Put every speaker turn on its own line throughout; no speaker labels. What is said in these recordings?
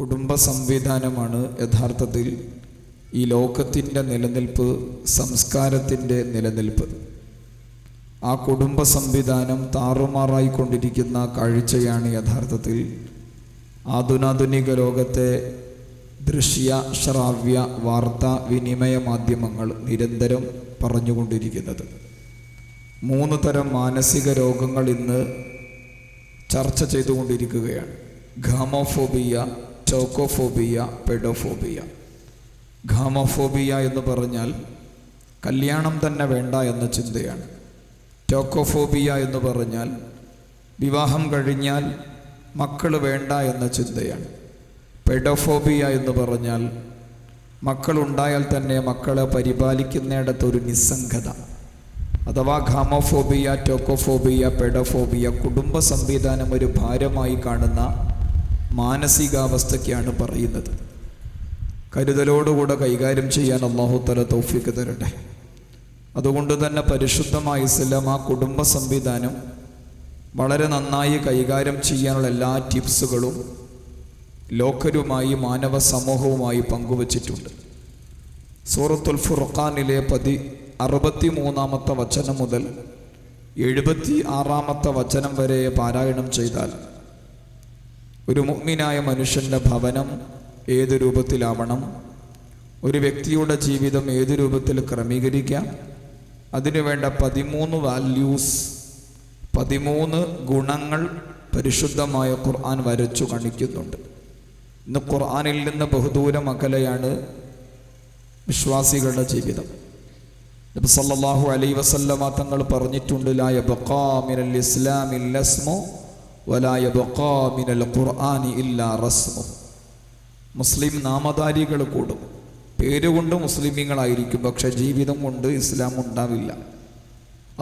കുടുംബ സംവിധാനമാണ് യഥാർത്ഥത്തിൽ ഈ ലോകത്തിൻ്റെ നിലനിൽപ്പ്, സംസ്കാരത്തിൻ്റെ നിലനിൽപ്പ്. ആ കുടുംബ സംവിധാനം താറുമാറായിക്കൊണ്ടിരിക്കുന്ന കാഴ്ചയാണ് യഥാർത്ഥത്തിൽ ആധുനിക ലോകത്തെ ദൃശ്യ ശ്രാവ്യ വാർത്താ വിനിമയ മാധ്യമങ്ങൾ നിരന്തരം പറഞ്ഞുകൊണ്ടിരിക്കുന്നത്. 3 തരം മാനസിക രോഗങ്ങൾ ഇന്ന് ചർച്ച ചെയ്തുകൊണ്ടിരിക്കുകയാണ്. Gamophobia, tokophobia, പെഡോഫോബിയ. ഗാമോഫോബിയ എന്ന് പറഞ്ഞാൽ കല്യാണം തന്നെ വേണ്ട എന്ന ചിന്തയാണ്. ടോക്കോഫോബിയ എന്ന് പറഞ്ഞാൽ വിവാഹം കഴിഞ്ഞാൽ മക്കൾ വേണ്ട എന്ന ചിന്തയാണ്. പെഡോഫോബിയ എന്ന് പറഞ്ഞാൽ മക്കളുണ്ടായാൽ തന്നെ മക്കളെ പരിപാലിക്കുന്നിടത്തൊരു നിസ്സംഗത. അഥവാ ഗാമോഫോബിയ, ടോക്കോഫോബിയ, പെഡോഫോബിയ കുടുംബ സംവിധാനം ഒരു ഭാരമായി കാണുന്ന മാനസികാവസ്ഥയ്ക്കാണ് പറയുന്നത്. കരുതലോടുകൂടെ കൈകാര്യം ചെയ്യാൻ അല്ലാഹു തആല തൗഫീഖ് തരട്ടെ. അതുകൊണ്ട് തന്നെ പരിശുദ്ധമായ ഇസ്ലാം ആ കുടുംബ സംവിധാനം വളരെ നന്നായി കൈകാര്യം ചെയ്യാനുള്ള എല്ലാ ടിപ്സുകളും ലോകരുമായി, മാനവ സമൂഹവുമായി പങ്കുവച്ചിട്ടുണ്ട്. സൂറത്തുൽ ഫുർഖാനിലെ 63-ാമത്തെ വചനം മുതൽ 76-ാമത്തെ വചനം വരെ പാരായണം ചെയ്താൽ ഒരു മുഅ്മിനായ മനുഷ്യൻ്റെ ഭവനം ഏത് രൂപത്തിലാവണം, ഒരു വ്യക്തിയുടെ ജീവിതം ഏത് രൂപത്തിൽ ക്രമീകരിക്കാം, അതിനുവേണ്ട 13 വാല്യൂസ്, 13 ഗുണങ്ങൾ പരിശുദ്ധമായ ഖുർആൻ വരച്ചു കാണിക്കുന്നുണ്ട്. ഇന്ന് ഖുർആനിൽ നിന്ന് ബഹുദൂരം അകലെയാണ് വിശ്വാസികളുടെ ജീവിതം. നബി സല്ലല്ലാഹു അലൈഹി വസല്ലമ തങ്ങൾ പറഞ്ഞിട്ടുണ്ട്, ലാ യബ്ഖാ മിനൽ ഇസ്ലാമി ഇല്ലാ ഇസ്മു വലാ യബ്ഖാ മിനൽ ഖുർആനി ഇല്ലാ റസ്മു. മുസ്ലിം നാമധാരികൾ കൂടും, പേരുകൊണ്ട് മുസ്ലിമീങ്ങളായിരിക്കും, പക്ഷെ ജീവിതം കൊണ്ട് ഇസ്ലാം ഉണ്ടാവില്ല.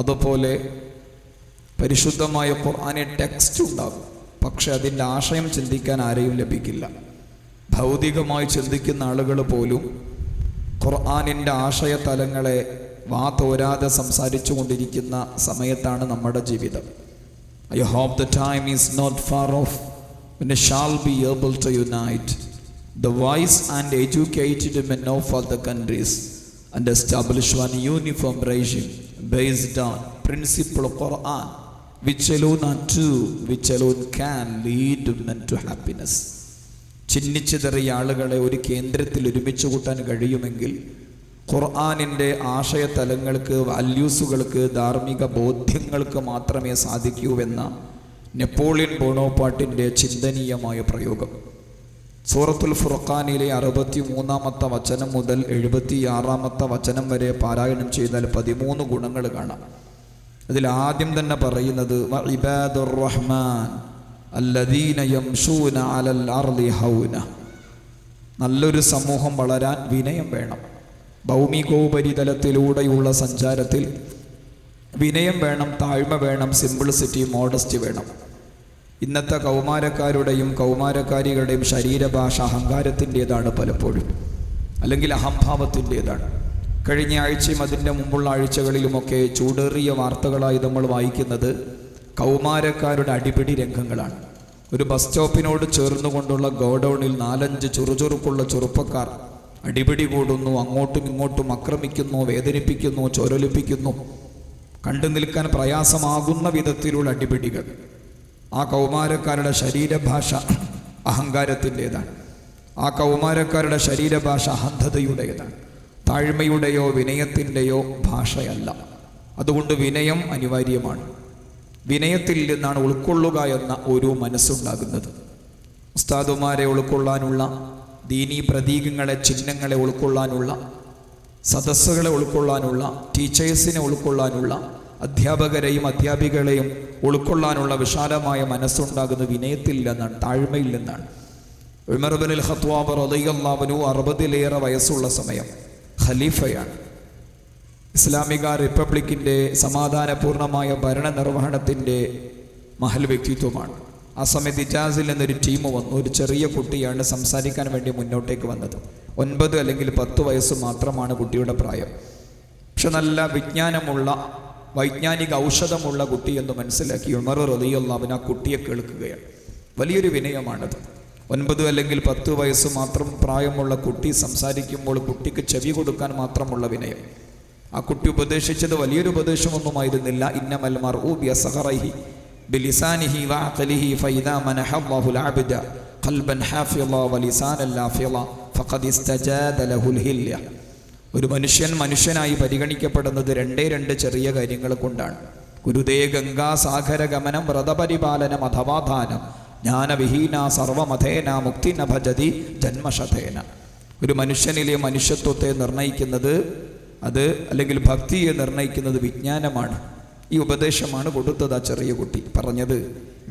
അതുപോലെ പരിശുദ്ധമായ ഖുർആനിൽ ടെക്സ്റ്റ് ഉണ്ടാകും, പക്ഷെ അതിൻ്റെ ആശയം ചിന്തിക്കാൻ ആരെയും ലഭിക്കില്ല. ഭൗതികമായി ചിന്തിക്കുന്ന ആളുകൾ പോലും ഖുർആനിൻ്റെ ആശയ തലങ്ങളെ വാതോരാതെ സംസാരിച്ചു കൊണ്ടിരിക്കുന്ന സമയത്താണ് നമ്മുടെ ജീവിതം. I hope the time is not far off when we shall be able to unite the wise and educated men of all the countries and establish one uniform regime based on principle of Quran, which alone are true, which alone can lead men to happiness. ചിന്നിച്ചിതറിയ ആളുകളെ ഒരു കേന്ദ്രത്തിൽ ഒരുമിച്ച് കൂട്ടാൻ കഴിയുമെങ്കിൽ ഖുർആനിൻ്റെ ആശയ തലങ്ങൾക്ക്, വാല്യൂസുകൾക്ക്, ധാർമ്മിക ബോധ്യങ്ങൾക്ക് മാത്രമേ സാധിക്കൂവെന്ന Napoleon ബോണോപ്പാർട്ടിൻ്റെ ചിന്തനീയമായ പ്രയോഗം. സൂറത്തുൽ ഫുർഖാനിലെ 63-ാമത്തെ വചനം മുതൽ 76-ാമത്തെ വചനം വരെ പാരായണം ചെയ്താൽ 13 ഗുണങ്ങൾ കാണാം. അതിൽ ആദ്യം തന്നെ പറയുന്നത് വഇബാദുർ റഹ്മാൻ അല്ലദീന യംശൂന അലൽ അർളി ഹൗന. നല്ലൊരു സമൂഹം വളരാൻ വിനയം വേണം. ഭൗമികോപരിതലത്തിലൂടെയുള്ള സഞ്ചാരത്തിൽ വിനയം വേണം, താഴ്മ വേണം, സിംപിളിസിറ്റി, മോഡസ്റ്റി വേണം. ഇന്നത്തെ കൗമാരക്കാരുടെയും കൗമാരക്കാരികളുടെയും ശരീരഭാഷ അഹങ്കാരത്തിൻ്റേതാണ് പലപ്പോഴും, അല്ലെങ്കിൽ അഹംഭാവത്തിൻ്റേതാണ്. കഴിഞ്ഞ ആഴ്ചയും അതിൻ്റെ മുമ്പുള്ള ആഴ്ചകളിലുമൊക്കെ ചൂടേറിയ വാർത്തകളായി നമ്മൾ വായിക്കുന്നത് കൗമാരക്കാരുടെ അടിപിടി രംഗങ്ങളാണ്. ഒരു ബസ് സ്റ്റോപ്പിനോട് ചേർന്നുകൊണ്ടുള്ള ഗോഡൗണിൽ 4-5 ചുറുചുറുക്കുള്ള ചെറുപ്പക്കാർ അടിപിടി കൂടുന്നു, അങ്ങോട്ടും ഇങ്ങോട്ടും ആക്രമിക്കുന്നു, വേദനിപ്പിക്കുന്നു, ചോരൊലിപ്പിക്കുന്നു. കണ്ടു നിൽക്കാൻ പ്രയാസമാകുന്ന വിധത്തിലുള്ള അടിപിടികൾ. ആ കൗമാരക്കാരുടെ ശരീരഭാഷ അഹങ്കാരത്തിൻ്റേതാണ്. ആ കൗമാരക്കാരുടെ ശരീരഭാഷ അഹന്തതയുടേതാണ്, താഴ്മയുടെയോ വിനയത്തിൻ്റെയോ ഭാഷയല്ല. അതുകൊണ്ട് വിനയം അനിവാര്യമാണ്. വിനയത്തിൽ നിന്നാണ് ഉൾക്കൊള്ളുക എന്ന ഒരു മനസ്സുണ്ടാകുന്നത്. ഉസ്താദുമാരെ ഉൾക്കൊള്ളാനുള്ള, ദീനീ പ്രതീകങ്ങളെ, ചിഹ്നങ്ങളെ ഉൾക്കൊള്ളാനുള്ള, സദസ്സുകളെ ഉൾക്കൊള്ളാനുള്ള, ടീച്ചേഴ്സിനെ ഉൾക്കൊള്ളാനുള്ള, അധ്യാപകരെയും അധ്യാപികളെയും ഉൾക്കൊള്ളാനുള്ള വിശാലമായ മനസ്സുണ്ടാകുന്നത് വിനയത്തിൽ നിന്നാണ്, താഴ്മയിൽ നിന്നാണ്. ഉമർ ഇബ്നുൽ ഖത്താബ് റളിയല്ലാഹു അൻഹു 60-ലേറെ വയസ്സുള്ള സമയം ഖലീഫയാണ്. ഇസ്ലാമിക റിപ്പബ്ലിക്കിൻ്റെ സമാധാനപൂർണമായ ഭരണനിർവഹണത്തിൻ്റെ മഹൽ വ്യക്തിത്വമാണ്. ആ സമയത്ത് ഇജാസിൽ നിന്നൊരു ടീം വന്നു. ഒരു ചെറിയ കുട്ടിയാണ് സംസാരിക്കാൻ വേണ്ടി മുന്നോട്ടേക്ക് വന്നത്. 9 അല്ലെങ്കിൽ 10 വയസ്സ് മാത്രമാണ് കുട്ടിയുടെ പ്രായം. പക്ഷെ നല്ല വിജ്ഞാനമുള്ള, വൈജ്ഞാനിക ഔഷധമുള്ള കുട്ടി എന്ന് മനസ്സിലാക്കി ഉമർ റളിയല്ലാഹു അൻഹു ആ കുട്ടിയെ കേൾക്കുകയാണ്. വലിയൊരു വിനയമാണത്. 9 അല്ലെങ്കിൽ 10 വയസ്സ് മാത്രം പ്രായമുള്ള കുട്ടി സംസാരിക്കുമ്പോൾ കുട്ടിക്ക് ചെവി കൊടുക്കാൻ മാത്രമുള്ള വിനയം. ആ കുട്ടി ഉപദേശിച്ചത് വലിയൊരു ഉപദേശമൊന്നുമായിരുന്നില്ല. ഇന്നമൽ മർഉ ബിഅസ്ഗറിഹി ബിലിസാനിഹി വഅഖലിഹി ഫഇദാ മനഹല്ലാഹുൽ അബ്ദ ഖൽബൻ ഹാഫിള വലിസാനൻ ലാഫിള ഫഖദ് ഇസ്തജാദ ലഹുൽ ഹില്യ. ഒരു മനുഷ്യനായി പരിഗണിക്കപ്പെടുന്നത് രണ്ട് ചെറിയ കാര്യങ്ങൾ കൊണ്ടാണ്. ഗുരുദേ ഗംഗാ സാഗര ഗമനം വ്രതപരിപാലനം അഥവാ ദാനം ജ്ഞാനവിഹീന സർവമഥേന മുക്തി ന ഭജതി ജന്മശതേന. ഒരു മനുഷ്യനിലെ മനുഷ്യത്വത്തെ നിർണയിക്കുന്നത് അത് അല്ലെങ്കിൽ ഭക്തിയെ നിർണയിക്കുന്നത് വിജ്ഞാനമാണ്. ഈ ഉപദേശമാണ് കൊടുത്തത് ആ ചെറിയ കുട്ടി. പറഞ്ഞത്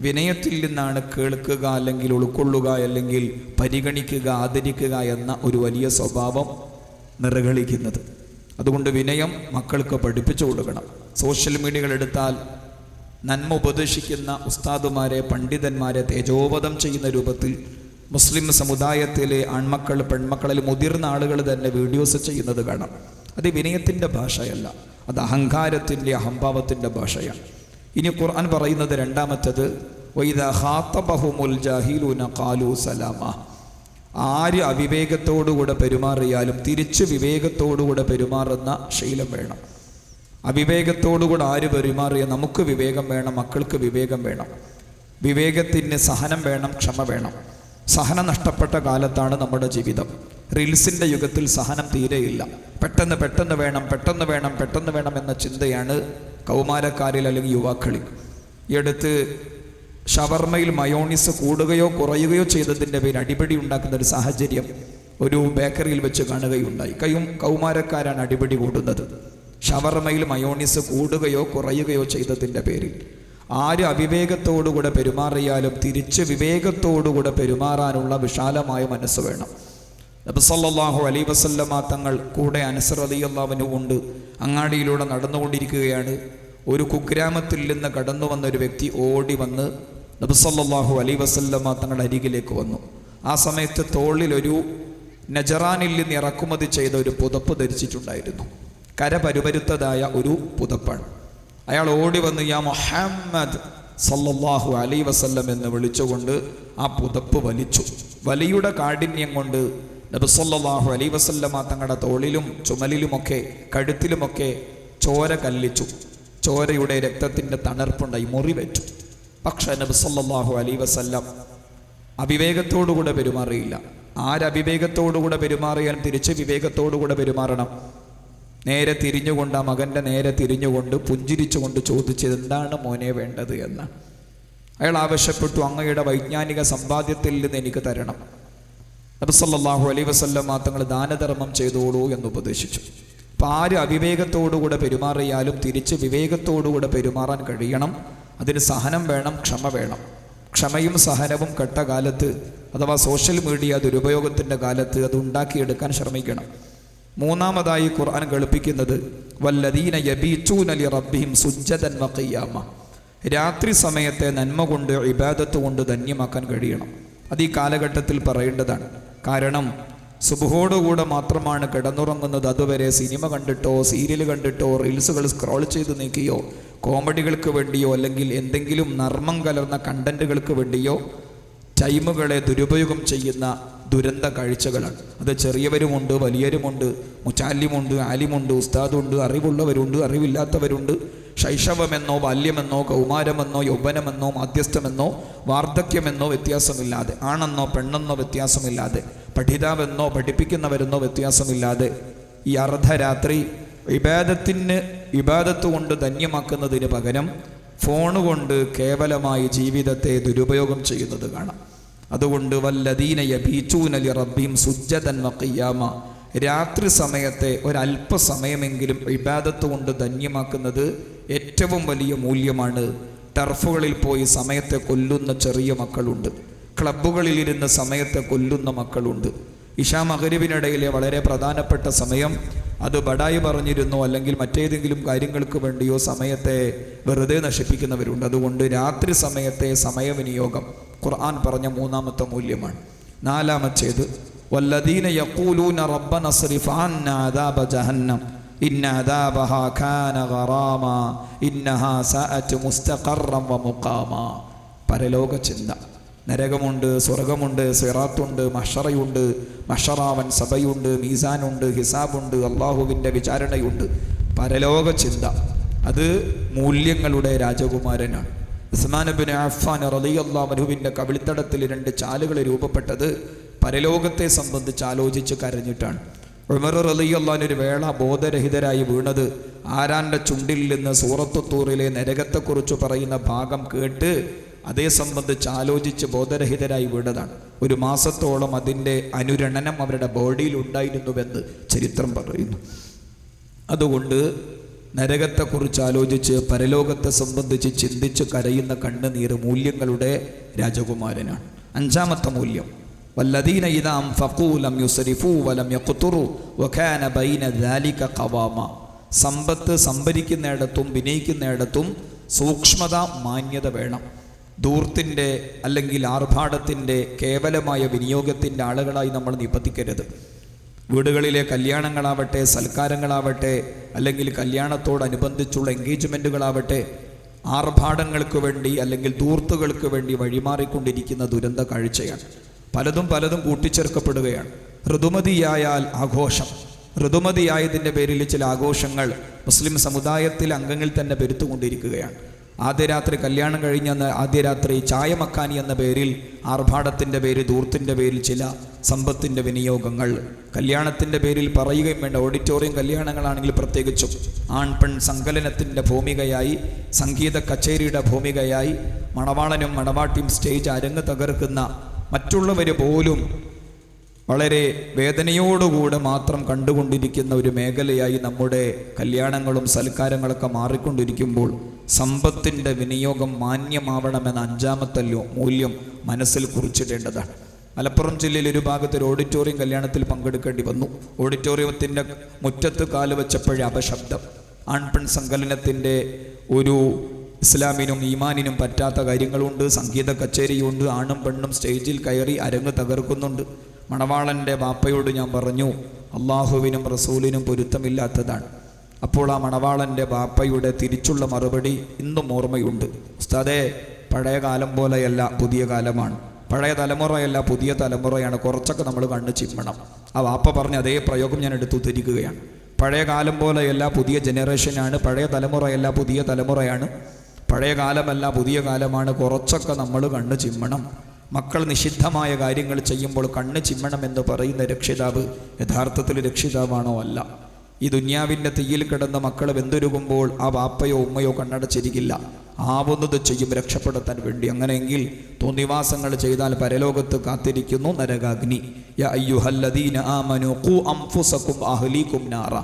വിനയത്തിൽ നിന്നാണ് കേൾക്കുക അല്ലെങ്കിൽ ഉൾക്കൊള്ളുക അല്ലെങ്കിൽ പരിഗണിക്കുക ആദരിക്കുക എന്ന ഒരു വലിയ സ്വഭാവം നിർഗളിക്കുന്നത്. അതുകൊണ്ട് വിനയം മക്കൾക്ക് പഠിപ്പിച്ചു കൊടുക്കണം. സോഷ്യൽ മീഡിയകൾ എടുത്താൽ നന്മ ഉപദേശിക്കുന്ന ഉസ്താദുമാരെ പണ്ഡിതന്മാരെ തേജോവധം ചെയ്യുന്ന രൂപത്തിൽ മുസ്ലിം സമുദായത്തിലെ ആൺമക്കൾ പെൺമക്കളിൽ മുതിർന്ന ആളുകൾ തന്നെ വീഡിയോസ് ചെയ്യുന്നത് കാണാം. അത് വിനയത്തിൻ്റെ ഭാഷയല്ല, അത് അഹങ്കാരത്തിൻ്റെ അഹംഭാവത്തിൻ്റെ ഭാഷയാണ്. ഇനി ഖുർആൻ പറയുന്നത് രണ്ടാമത്തത് വഇദാ ഖാതബഹുമുൽ ജാഹിലൂന ഖാലൂ സലാമാ. ആര് അവിവേകത്തോടുകൂടെ പെരുമാറിയാലും തിരിച്ച് വിവേകത്തോടുകൂടെ പെരുമാറുന്ന ശീലം വേണം. അവിവേകത്തോടുകൂടെ ആര് പെരുമാറിയാൽ നമുക്ക് വിവേകം വേണം, മക്കൾക്ക് വിവേകം വേണം. വിവേകത്തിന് സഹനം വേണം, ക്ഷമ വേണം. സഹനം നഷ്ടപ്പെട്ട കാലത്താണ് നമ്മുടെ ജീവിതം. റീൽസിൻ്റെ യുഗത്തിൽ സഹനം തീരെയില്ല. പെട്ടെന്ന് വേണം എന്ന ചിന്തയാണ് കൗമാരക്കാരിൽ അല്ലെങ്കിൽ യുവാക്കളിൽ. ഈ അടുത്ത് ഷവർമയിൽ മയോണീസ് കൂടുകയോ കുറയുകയോ ചെയ്തതിൻ്റെ പേര് അടിപിടി ഉണ്ടാക്കുന്ന ഒരു സാഹചര്യം ഒരു ബേക്കറിയിൽ വെച്ച് കാണുകയുണ്ടായി. കൗമാരക്കാരാണ് അടിപിടി കൂടുന്നത്. ഷവർമയിൽ മയോണീസ് കൂടുകയോ കുറയുകയോ ചെയ്തതിൻ്റെ പേരിൽ. ആര് അവിവേകത്തോടുകൂടെ പെരുമാറിയാലും തിരിച്ച് വിവേകത്തോടുകൂടെ പെരുമാറാനുള്ള വിശാലമായ മനസ്സ് വേണം. നബി സല്ലല്ലാഹു അലൈഹി വസല്ലമ തങ്ങൾ കൂടെ അനസ് റളിയല്ലാഹു അൻഹു കൊണ്ട് അങ്ങാടിയിലൂടെ നടന്നുകൊണ്ടിരിക്കുകയാണ്. ഒരു കുഗ്രാമത്തിൽ നിന്ന് കടന്നു വന്ന ഒരു വ്യക്തി ഓടി വന്ന് നബി സല്ലല്ലാഹു അലൈഹി വസല്ലമ തങ്ങളുടെ അരികിലേക്ക് വന്നു. ആ സമയത്ത് തോളിൽ ഒരു നജറാനിൽ നിന്ന് ഇറക്കുമതി ചെയ്ത ഒരു പുതപ്പ് ധരിച്ചിട്ടുണ്ടായിരുന്നു. കരപരുപരുത്തതായ ഒരു പുതപ്പാണ്. അയാൾ ഓടി വന്ന് യാ മുഹമ്മദ് സല്ലല്ലാഹു അലൈഹി വസല്ലം എന്ന് വിളിച്ചുകൊണ്ട് ആ പുതപ്പ് വലിച്ചു. വലിയുടെ കാഠിന്യം കൊണ്ട് നബി സല്ലല്ലാഹു അലൈഹി വസല്ലമ തങ്ങളുടെ തോളിലും ചുമലിലുമൊക്കെ കഴുത്തിലുമൊക്കെ ചോര കല്ലിച്ചു. ചോരയുടെ രക്തത്തിൻ്റെ തണർപ്പുണ്ടായി, മുറിവേറ്റു. പക്ഷേ നബി സല്ലല്ലാഹു അലൈഹി വസല്ലം അവിവേകത്തോടുകൂടെ പെരുമാറിയില്ല. ആരവിവേകത്തോടുകൂടെ പെരുമാറിയാൽ തിരിച്ച് വിവേകത്തോടുകൂടെ പെരുമാറണം. നേരെ തിരിഞ്ഞുകൊണ്ട് ആ മകൻ്റെ നേരെ തിരിഞ്ഞുകൊണ്ട് പുഞ്ചിരിച്ചുകൊണ്ട് ചോദിച്ചത് എന്താണ് മോനെ വേണ്ടത് എന്ന്. അയാൾ ആവശ്യപ്പെട്ടു, അങ്ങയുടെ വൈജ്ഞാനിക സമ്പാദ്യത്തിൽ നിന്ന് എനിക്ക് തരണം. നബി സല്ലല്ലാഹു അലൈഹി വസല്ലം തങ്ങൾ ദാനധർമ്മം ചെയ്തോളൂ എന്ന് ഉപദേശിച്ചു. അപ്പം ആര് അവിവേകത്തോടുകൂടെ പെരുമാറിയാലും തിരിച്ച് വിവേകത്തോടുകൂടെ പെരുമാറാൻ കഴിയണം. അതിന് സഹനം വേണം, ക്ഷമ വേണം. ക്ഷമയും സഹനവും കെട്ട കാലത്ത് അഥവാ സോഷ്യൽ മീഡിയ ദുരുപയോഗത്തിൻ്റെ കാലത്ത് അത് ഉണ്ടാക്കിയെടുക്കാൻ ശ്രമിക്കണം. മൂന്നാമതായി ഖുർആൻ കളിപ്പിക്കുന്നത് വല്ലദീന യബീതൂന ലിറബ്ബിഹിം സുജ്ജദൻ വഖിയാമ. രാത്രി സമയത്തെ നന്മ കൊണ്ട് ഇബാദത്ത് കൊണ്ട് ധന്യമാക്കാൻ കഴിയണം. അത് ഈ കാലഘട്ടത്തിൽ പറയേണ്ടതാണ്. കാരണം സുബ്ഹോടുകൂടെ മാത്രമാണ് കിടന്നുറങ്ങുന്നത്. അതുവരെ സിനിമ കണ്ടിട്ടോ സീരിയൽ കണ്ടിട്ടോ റീൽസുകൾ സ്ക്രോൾ ചെയ്ത് നീക്കിയോ കോമഡികൾക്ക് വേണ്ടിയോ അല്ലെങ്കിൽ എന്തെങ്കിലും നർമ്മം കലർന്ന കണ്ടന്റുകൾക്ക് വേണ്ടിയോ ടൈമുകളെ ദുരുപയോഗം ചെയ്യുന്ന ദുരന്ത കാഴ്ചകളാണ്. അത് ചെറിയവരുമുണ്ട്, വലിയവരുമുണ്ട്, മുച്ചാലിമുണ്ട്, ആലിമുണ്ട്, ഉസ്താദുണ്ട്, അറിവുള്ളവരുണ്ട്, അറിവില്ലാത്തവരുണ്ട്. ശൈശവമെന്നോ ബാല്യമെന്നോ കൗമാരമെന്നോ യൗവനമെന്നോ മാധ്യസ്ഥമെന്നോ വാർദ്ധക്യമെന്നോ വ്യത്യാസമില്ലാതെ, ആണെന്നോ പെണ്ണെന്നോ വ്യത്യാസമില്ലാതെ, പഠിതാവെന്നോ പഠിപ്പിക്കുന്നവരെന്നോ വ്യത്യാസമില്ലാതെ ഈ അർദ്ധരാത്രി ഇബാദത്ത് കൊണ്ട് ധന്യമാക്കുന്നതിന് പകരം ഫോണുകൊണ്ട് കേവലമായി ജീവിതത്തെ ദുരുപയോഗം ചെയ്യുന്നത് കാണാം. അതുകൊണ്ട് വല്ലദീന യബീതൂന ലിറബ്ബിഹിം സുജ്ജദൻ വഖിയാമ. രാത്രി സമയത്തെ ഒരല്പസമയമെങ്കിലും ഇബാദത്ത് കൊണ്ട് ധന്യമാക്കുന്നത് ഏറ്റവും വലിയ മൂല്യമാണ്. ടർഫുകളിൽ പോയി സമയത്തെ കൊല്ലുന്ന ചെറിയ മക്കളുണ്ട്. ക്ലബ്ബുകളിലിരുന്ന് സമയത്തെ കൊല്ലുന്ന മക്കളുണ്ട്. ഇശാ മഗ്‌രിബിനിടയിലെ വളരെ പ്രധാനപ്പെട്ട സമയം അത് ബടായി പറഞ്ഞിരുന്നോ അല്ലെങ്കിൽ മറ്റേതെങ്കിലും കാര്യങ്ങൾക്ക് വേണ്ടിയോ സമയത്തെ വെറുതെ നശിപ്പിക്കുന്നവരുണ്ട്. അതുകൊണ്ട് രാത്രി സമയത്തെ സമയവിനിയോഗം ഖുർആൻ പറഞ്ഞ മൂന്നാമത്തെ മൂല്യമാണ്. നാലാമത്തേത് വല്ലദീന യഖൂലൂന റബ്ബന സ്രിഫ് അന്നാ അദാബ ജഹന്നം ഇന്ന അദാബഹാ കാന ഗറാമ ഇന്നഹാ സഅത് മുസ്തഖറൻ വ മുഖാമ. പരലോക ചിന്ത. നരകമുണ്ട്, സ്വർഗമുണ്ട്, സിറാത്തുണ്ട്, മഹ്ശറയുണ്ട്, മഹ്ശറാവൻ സഭയുണ്ട്, മീസാനുണ്ട്, ഹിസാബുണ്ട്, അള്ളാഹുവിൻ്റെ വിചാരണയുണ്ട്. പരലോക ചിന്ത അത് മൂല്യങ്ങളുടെ രാജകുമാരനാണ്. ഉസ്മാൻ ഇബ്നു അഫ്ഫാൻ റളിയല്ലാഹു അൻഹുവിൻ്റെ കവിളിത്തടത്തിൽ 2 ചാലുകൾ രൂപപ്പെട്ടത് പരലോകത്തെ സംബന്ധിച്ച് ആലോചിച്ച് കരഞ്ഞിട്ടാണ്. ഉമർ റളിയല്ലാഹു അൻഹു ഒരു വേള ബോധരഹിതരായി വീണത് ആരാൻ്റെ ചുണ്ടിൽ നിന്ന് സൂറത്തു തൂറിലെ നരകത്തെക്കുറിച്ച് പറയുന്ന ഭാഗം കേട്ട് അതേ സംബന്ധിച്ച് ആലോചിച്ച് ബോധരഹിതരായി വീണതാണ്. 1 മാസത്തോളം അതിൻ്റെ അനുരണനം അവരുടെ ബോഡിയിൽ ഉണ്ടായിരുന്നുവെന്ന് ചരിത്രം പറയുന്നു. അതുകൊണ്ട് നരകത്തെക്കുറിച്ച് ആലോചിച്ച് പരലോകത്തെ സംബന്ധിച്ച് ചിന്തിച്ച് കരയുന്ന കണ്ണുനീർ മൂല്യങ്ങളുടെ രാജകുമാരനാണ്. 5ാമത്തെ മൂല്യം വല്ലദീന ഇദാ അൻഫഖൂ ലം യുസ്രിഫൂ വലം യഖ്തുറൂ വകാന ബൈന ദാലിക ഖവാമ. സമ്പത്ത് സംഭരിക്കുന്നിടത്തും വിനയിക്കുന്നിടത്തും സൂക്ഷ്മത, മാന്യത വേണം. ധൂർത്തിൻ്റെ അല്ലെങ്കിൽ ആർഭാടത്തിൻ്റെ കേവലമായ വിനിയോഗത്തിൻ്റെ ആളുകളായി നമ്മൾ നിബന്ധിക്കരുത്. വീടുകളിലെ കല്യാണങ്ങളാവട്ടെ, സൽക്കാരങ്ങളാവട്ടെ, അല്ലെങ്കിൽ കല്യാണത്തോടനുബന്ധിച്ചുള്ള എൻഗേജ്മെൻറ്റുകളാവട്ടെ, ആർഭാടങ്ങൾക്ക് വേണ്ടി അല്ലെങ്കിൽ ധൂർത്തുകൾക്ക് വേണ്ടി വഴിമാറിക്കൊണ്ടിരിക്കുന്ന ദുരന്ത കാഴ്ചയാണ്. പലതും കൂട്ടിച്ചേർക്കപ്പെടുകയാണ്. ഋതുമതിയായാൽ ആഘോഷം, ഋതുമതിയായതിൻ്റെ പേരിൽ ചില ആഘോഷങ്ങൾ മുസ്ലിം സമുദായത്തിൽ അംഗങ്ങൾ തന്നെ പെരുത്തുകൊണ്ടിരിക്കുകയാണ്. ആദ്യ രാത്രി കല്യാണം കഴിഞ്ഞെന്ന് ആദ്യ രാത്രി ചായ മക്കാനി എന്ന പേരിൽ, ആർഭാടത്തിൻ്റെ പേരിൽ, ധൂർത്തിൻ്റെ പേരിൽ ചില സമ്പത്തിൻ്റെ വിനിയോഗങ്ങൾ, കല്യാണത്തിൻ്റെ പേരിൽ പറയുകയും വേണ്ട. ഓഡിറ്റോറിയം കല്യാണങ്ങളാണെങ്കിൽ പ്രത്യേകിച്ചും ആൺപെൺ സങ്കലനത്തിൻ്റെ ഭൂമികയായി, സംഗീത കച്ചേരിയുടെ ഭൂമികയായി, മണവാളനും മണവാട്ടിയും സ്റ്റേജ് അരങ്ങ് തകർക്കുന്ന, മറ്റുള്ളവർ പോലും വളരെ വേദനയോടുകൂടെ മാത്രം കണ്ടുകൊണ്ടിരിക്കുന്ന ഒരു മേഖലയായി നമ്മുടെ കല്യാണങ്ങളും സൽക്കാരങ്ങളൊക്കെ മാറിക്കൊണ്ടിരിക്കുമ്പോൾ സമ്പത്തിൻ്റെ വിനിയോഗം മാന്യമാവണമെന്ന 5ാമത്തെ മൂല്യം മനസ്സിൽ കുറിച്ചിടേണ്ടതാണ്. മലപ്പുറം ജില്ലയിൽ ഒരു ഭാഗത്ത് ഒരു ഓഡിറ്റോറിയം കല്യാണത്തിൽ പങ്കെടുക്കേണ്ടി വന്നു. ഓഡിറ്റോറിയത്തിൻ്റെ മുറ്റത്ത് കാല് വെച്ചപ്പോഴേ അപശബ്ദം. ആൺപെൺ സങ്കലനത്തിൻ്റെ ഒരു ഇസ്ലാമിനും ഈമാനിനും പറ്റാത്ത കാര്യങ്ങളുണ്ട്. സംഗീത കച്ചേരിയുണ്ട്. ആണും പെണ്ണും സ്റ്റേജിൽ കയറി അരങ്ങ് തകർക്കുന്നുണ്ട്. മണവാളൻ്റെ ബാപ്പയോട് ഞാൻ പറഞ്ഞു, അള്ളാഹുവിനും റസൂലിനും പൊരുത്തമില്ലാത്തതാണ്. അപ്പോൾ ആ മണവാളൻ്റെ ബാപ്പയുടെ തിരിച്ചുള്ള മറുപടി ഇന്നും ഓർമ്മയുണ്ട്. ഉസ്താദേ, പഴയ കാലം പോലെയല്ല, പുതിയ കാലമാണ്. പഴയ തലമുറയല്ല, പുതിയ തലമുറയാണ്. കുറച്ചൊക്കെ നമ്മൾ കണ്ണ് ചിമ്മണം. ആ വാപ്പ പറഞ്ഞ അതേ പ്രയോഗം ഞാൻ എടുത്തു തിരിക്കുകയാണ്. പഴയ കാലം പോലെയല്ല, പുതിയ ജനറേഷനാണ്. പഴയ തലമുറയല്ല, പുതിയ തലമുറയാണ്. പഴയ കാലമല്ല, പുതിയ കാലമാണ്. കുറച്ചൊക്കെ നമ്മൾ കണ്ണ് ചിമ്മണം. മക്കൾ നിഷിദ്ധമായ കാര്യങ്ങൾ ചെയ്യുമ്പോൾ കണ്ണ് ചിമ്മണമെന്ന് പറയുന്ന രക്ഷിതാവ് യഥാർത്ഥത്തിൽ രക്ഷിതാവാണോ? അല്ല. ഈ ദുന്യാവിൻ്റെ തീയിൽ കിടന്ന മക്കൾ വെന്തുരുകുമ്പോൾ ആ വാപ്പയോ ഉമ്മയോ കണ്ണടച്ചിരിക്കില്ല. ആവുന്നത് ചെയ്യും രക്ഷപ്പെടുത്താൻ വേണ്ടി. അങ്ങനെയെങ്കിൽ തോന്നിവാസങ്ങൾ ചെയ്താൽ പരലോകത്ത് കാത്തിരിക്കുന്നു നരകാഗ്നി. യാ അയ്യുഹല്ലദീന ആമനൂ ഖൂ അൻഫുസകും അഹ്ലീകും നാറ.